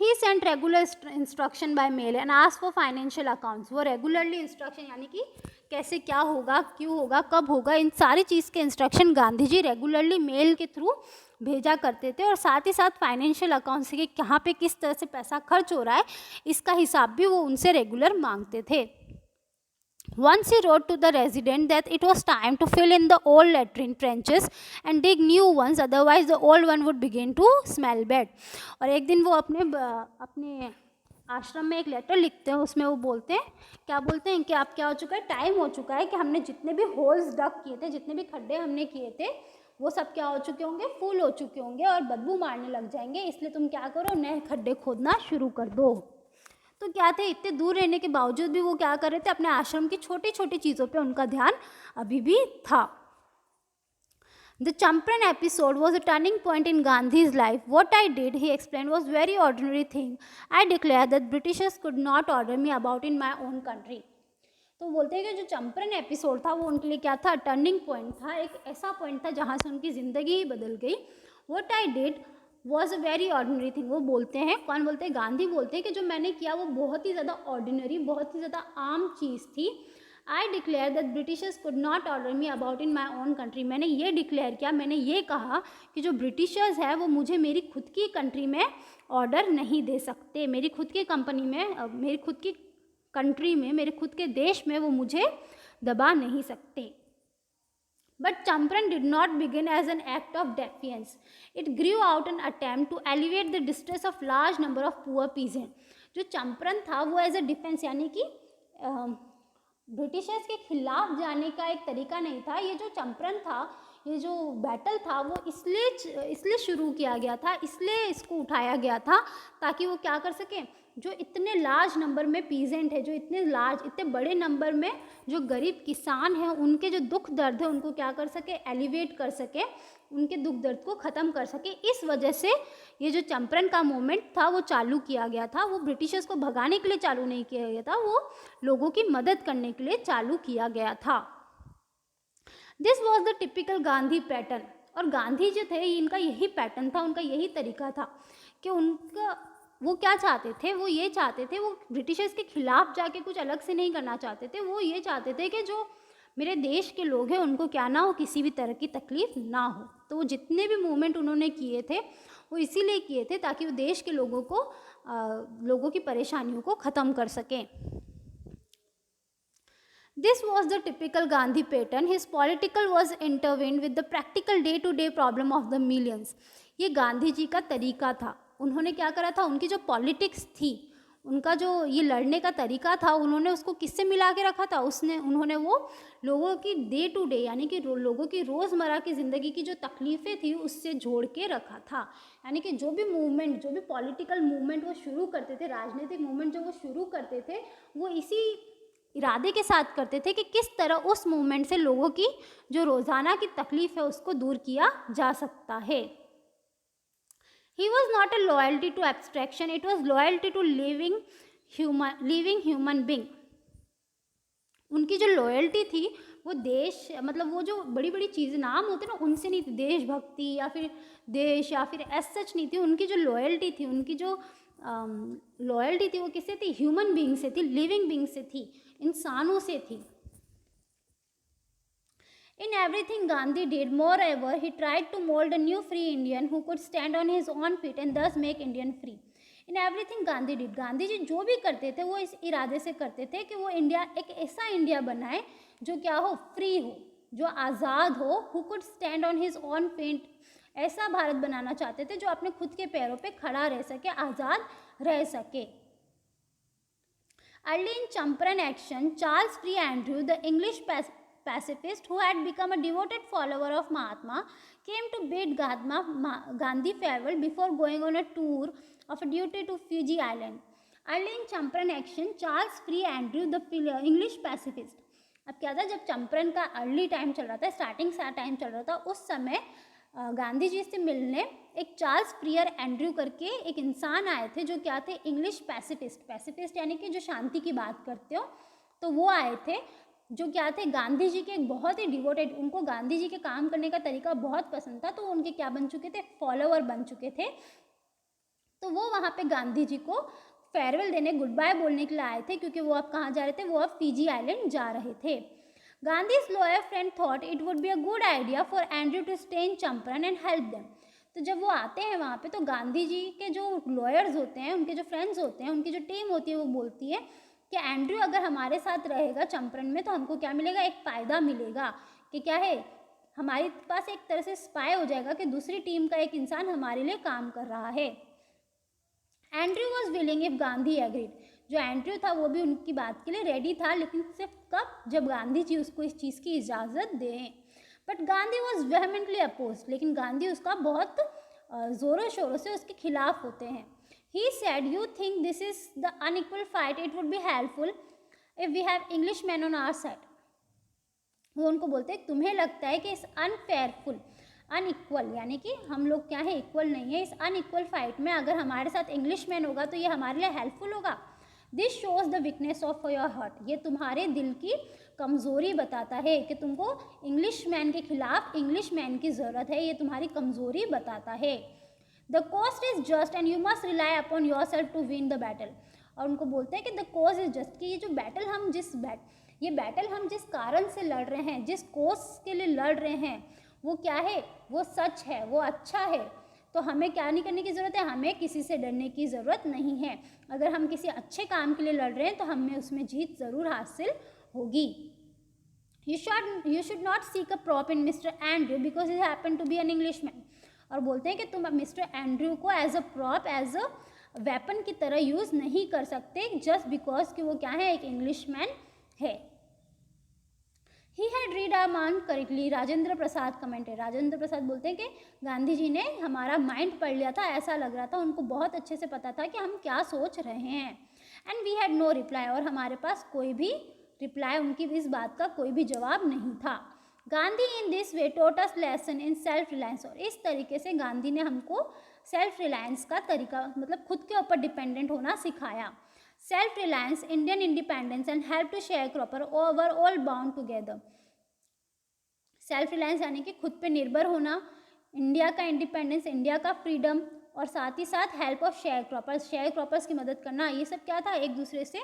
He sent regular instruction by mail and asked for financial accounts. वो रेगुलरली इंस्ट्रक्शन यानी कि कैसे क्या होगा, क्यों होगा, कब होगा, इन सारी चीज़ के instruction Gandhi ji regularly mail के थ्रू भेजा करते थे, और साथ ही साथ फाइनेंशियल अकाउंट्स के कहाँ पे किस तरह से पैसा खर्च हो रहा है इसका हिसाब भी वो उनसे रेगुलर मांगते थे। Once he wrote to the resident that it was time to fill in the old latrine trenches and dig new ones, otherwise the old one would begin to smell bad. और एक दिन वो अपने आश्रम में एक लेटर लिखते हैं, उसमें वो बोलते हैं, क्या बोलते हैं कि अब क्या हो चुका है, टाइम हो चुका है कि हमने जितने भी होल्स डग किए थे, जितने भी खड्डे हमने किए थे, वो सब क्या हो चुके होंगे, फुल हो चुके होंगे और बदबू मारने लग जाएंगे, इसलिए तुम क्या करो, नए खड्डे खोदना शुरू कर दो। तो क्या थे, इतने दूर रहने के बावजूद भी वो क्या कर रहे थे, अपने आश्रम की छोटी छोटी चीज़ों पे उनका ध्यान अभी भी था। The Champaran episode was a turning point in Gandhi's life. What I did, he explained, was very ordinary thing. I declared that Britishers could not order me about in my own country. तो बोलते हैं कि जो Champaran episode था वो उनके लिए क्या था, टर्निंग पॉइंट था, एक ऐसा पॉइंट था जहाँ से उनकी ज़िंदगी ही बदल गई। What I did was a very ordinary thing. वो बोलते हैं, कौन बोलते हैं, गांधी बोलते हैं कि जो मैंने किया वो बहुत ही ज़्यादा ऑर्डिनरी, बहुत ही ज़्यादा आम चीज़ थी। I declare that Britishers could not order me about in my own country. मैंने ये डिक्लेयर किया, मैंने ये कहा कि जो ब्रिटिशर्स है वो मुझे मेरी खुद की कंट्री में ऑर्डर नहीं दे सकते, मेरी खुद की कंपनी में, मेरी खुद की कंट्री में, मेरे खुद के देश में वो मुझे दबा नहीं सकते। But Champaran did not begin as an act of defiance. It grew out an attempt to alleviate the distress of large number of poor peasants. जो चंपारण था वो एज अ डिफेंस, यानी कि ब्रिटिशर्स के खिलाफ जाने का एक तरीका नहीं था। ये जो चंपारण था, ये जो बैटल था वो इसलिए शुरू किया गया था, इसलिए इसको उठाया गया था ताकि वो क्या कर सके, जो इतने लार्ज नंबर में पीजेंट है, जो इतने बड़े नंबर में जो गरीब किसान हैं, उनके जो दुख दर्द है उनको क्या कर सके, एलिवेट कर सके, उनके दुख दर्द को ख़त्म कर सके। इस वजह से ये जो चंपारण का मूवमेंट था वो चालू किया गया था। वो ब्रिटिशर्स को भगाने के लिए चालू नहीं किया गया था, वो लोगों की मदद करने के लिए चालू किया गया था। This was the typical Gandhi pattern. और गांधी जो थे, इनका यही पैटर्न था, उनका यही तरीका था कि वो क्या चाहते थे, वो ये चाहते थे, वो ब्रिटिशर्स के खिलाफ जाके कुछ अलग से नहीं करना चाहते थे। वो ये चाहते थे कि जो मेरे देश के लोग हैं उनको क्या ना हो, किसी भी तरह की तकलीफ ना हो। तो वो जितने भी मूवमेंट उन्होंने किए थे वो इसीलिए किए थे ताकि वो देश के लोगों की परेशानियों को ख़त्म कर सकें। This was the typical Gandhi pattern. His political was intertwined with the practical day-to-day problem of the millions. ये गांधी जी का तरीका था। उन्होंने क्या करा था, उनकी जो पॉलिटिक्स थी, उनका जो ये लड़ने का तरीका था, उन्होंने उसको किससे मिला के रखा था, उन्होंने वो लोगों की डे टू डे, यानी कि लोगों की रोज़मर्रा की ज़िंदगी की जो तकलीफ़ें थी उससे जोड़ के रखा था। यानी कि जो भी मूवमेंट, जो भी पॉलिटिकल मूवमेंट वो शुरू करते थे, राजनीतिक मूवमेंट जो वो शुरू करते थे, वो इसी इरादे के साथ करते थे कि किस तरह उस मूवमेंट से लोगों की जो रोज़ाना की तकलीफ़ है उसको दूर किया जा सकता है। He was not a loyalty to abstraction, it was loyalty to living human being. उनकी जो लॉयल्टी थी वो देश, मतलब वो जो बड़ी बड़ी चीज़ें नाम होते ना, उनसे नहीं थी, देशभक्ति या फिर देश या फिर एज सच नहीं थी। उनकी जो लॉयल्टी थी, उनकी जो लॉयल्टी थी वो किससे थी, ह्यूमन बीइंग से थी, लिविंग बीइंग से थी, इंसानों से थी। In everything Gandhi did, moreover, he tried to mold a new free Indian who could stand on his own feet and thus make Indian free. In everything Gandhi did, Gandhi ji जो भी करते थे वो इस इरादे से करते थे कि वो इंडिया, एक ऐसा इंडिया बनाए जो क्या हो, फ्री हो, जो आज़ाद हो, who could stand on his own feet, ऐसा भारत बनाना चाहते थे जो अपने खुद के पैरों पे खड़ा रह सके, आज़ाद रह सके। Early in Champaran action, Charles Free Andrew, the English pacifist who had become a devoted follower of Mahatma, came to bid Gandhi farewell before going on a tour of duty to Fiji Island. Early in Champaran action, Charles Free Andrew, the English pacifist. अब क्या था, जब चंपारण का early time चल रहा था, starting सा time चल रहा था, उस समय गांधी जी से मिलने एक चार्ल्स फ्रियर एंड्रयू करके एक इंसान आए थे जो क्या थे, इंग्लिश पैसिफिस्ट यानी कि जो शांति की बात करते हो, तो वो आए थे जो क्या थे, गांधी जी के एक बहुत ही डिवोटेड, उनको गांधी जी के काम करने का तरीका बहुत पसंद था, तो उनके क्या बन चुके थे, फॉलोअर बन चुके थे। तो वो वहाँ पे गांधी जी को फेयरवेल देने, गुड बाय बोलने के लिए आए थे, क्योंकि वो अब कहाँ जा रहे थे, वो अब फिजी आइलैंड जा रहे थे। Gandhi's lawyer friend thought it would be a good idea for Andrew to stay in Champaran and help them. तो जब वो आते हैं वहाँ पे, तो गांधी जी के जो लॉयर्स होते हैं, उनके जो फ्रेंड्स होते हैं, उनकी जो टीम होती है, वो बोलती है कि एंड्रयू अगर हमारे साथ रहेगा चंपारण में तो हमको क्या मिलेगा, एक फ़ायदा मिलेगा कि क्या है, हमारे पास एक तरह से स्पाई हो जाएगा कि दूसरी टीम का एक इंसान हमारे लिए काम कर रहा है। Andrew was willing if Gandhi agreed, जो एंड्रयू था वो भी उनकी बात के लिए रेडी था, लेकिन सिर्फ कब, जब गांधी जी उसको इस चीज़ की इजाज़त दें। But Gandhi was vehemently oppose, लेकिन गांधी उसका बहुत ज़ोरों शोरों से उसके खिलाफ होते हैं। He said, you think this is the unequal fight, it would be helpful if we have English man on our side. वो उनको बोलते हैं तुम्हें लगता है कि इस अनफेयरफुल, अनइक्वल यानी कि हम लोग क्या है, इक्वल नहीं है, इस अनइक्वल फाइट में अगर हमारे साथ इंग्लिश मैन होगा तो ये हमारे लिए हेल्पफुल होगा। This shows the weakness of your heart, ये तुम्हारे दिल की कमज़ोरी बताता है कि तुमको इंग्लिश मैन के खिलाफ इंग्लिश मैन की ज़रूरत है, ये तुम्हारी कमज़ोरी बताता है। The cost is just and you must rely upon your self to win the battle. और उनको बोलते हैं कि द कॉज इज जस्ट, कि ये जो बैटल हम ये बैटल हम जिस कारण से लड़ रहे हैं, जिस कोस के लिए लड़ रहे हैं, वो क्या है, वो सच है, वो अच्छा है। तो हमें क्या नहीं करने की ज़रूरत है, हमें किसी से डरने की ज़रूरत नहीं है। अगर हम किसी अच्छे काम के लिए लड़ रहे हैं तो हमें उसमें जीत ज़रूर हासिल होगी। You should not seek a prop in Mr. Andrew because he happened to be an Englishman। और बोलते हैं कि तुम मिस्टर एंड्रयू को as a prop, as a weapon की तरह यूज़ नहीं कर सकते जस्ट बिकॉज कि वो क्या है, एक इंग्लिशमैन है। He had read our mind correctly, Rajendra Prasad commented. Rajendra Prasad बोलते हैं कि गांधी जी ने हमारा माइंड पढ़ लिया था, ऐसा लग रहा था उनको बहुत अच्छे से पता था कि हम क्या सोच रहे हैं। And we had no reply, और हमारे पास कोई भी रिप्लाई, उनकी इस बात का कोई भी जवाब नहीं था। Gandhi in this way taught us lesson in self reliance, और इस तरीके से गांधी ने हमको सेल्फ रिलायंस का तरीका, मतलब खुद के ऊपर डिपेंडेंट होना सिखाया। Self reliance, Indian independence and help to share cropper were all bound together. Self reliance यानी कि खुद पे निर्भर होना, इंडिया का इंडिपेंडेंस, इंडिया का फ्रीडम, और साथ ही साथ हेल्प ऑफ शेयर क्रॉपर्स की मदद करना, ये सब क्या था, एक दूसरे से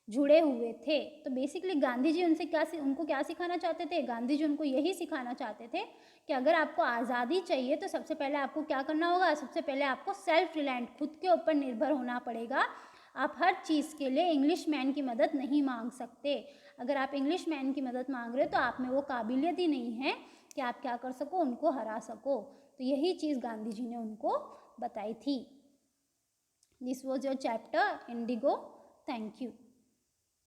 जुड़े हुए थे। तो बेसिकली गांधी जी उनको क्या सिखाना चाहते थे, गांधी जी उनको यही सिखाना चाहते थे कि अगर आपको आज़ादी चाहिए तो सबसे पहले आपको क्या करना होगा, सबसे पहले आपको सेल्फ रिलायंट, खुद के ऊपर निर्भर होना पड़ेगा। आप हर चीज़ के लिए इंग्लिश मैन की मदद नहीं मांग सकते। अगर आप इंग्लिश मैन की मदद मांग रहे हो तो आप में वो काबिलियत ही नहीं है कि आप क्या कर सको, उनको हरा सको। तो यही चीज़ गांधी जी ने उनको बताई थी। This was your chapter Indigo. Thank you.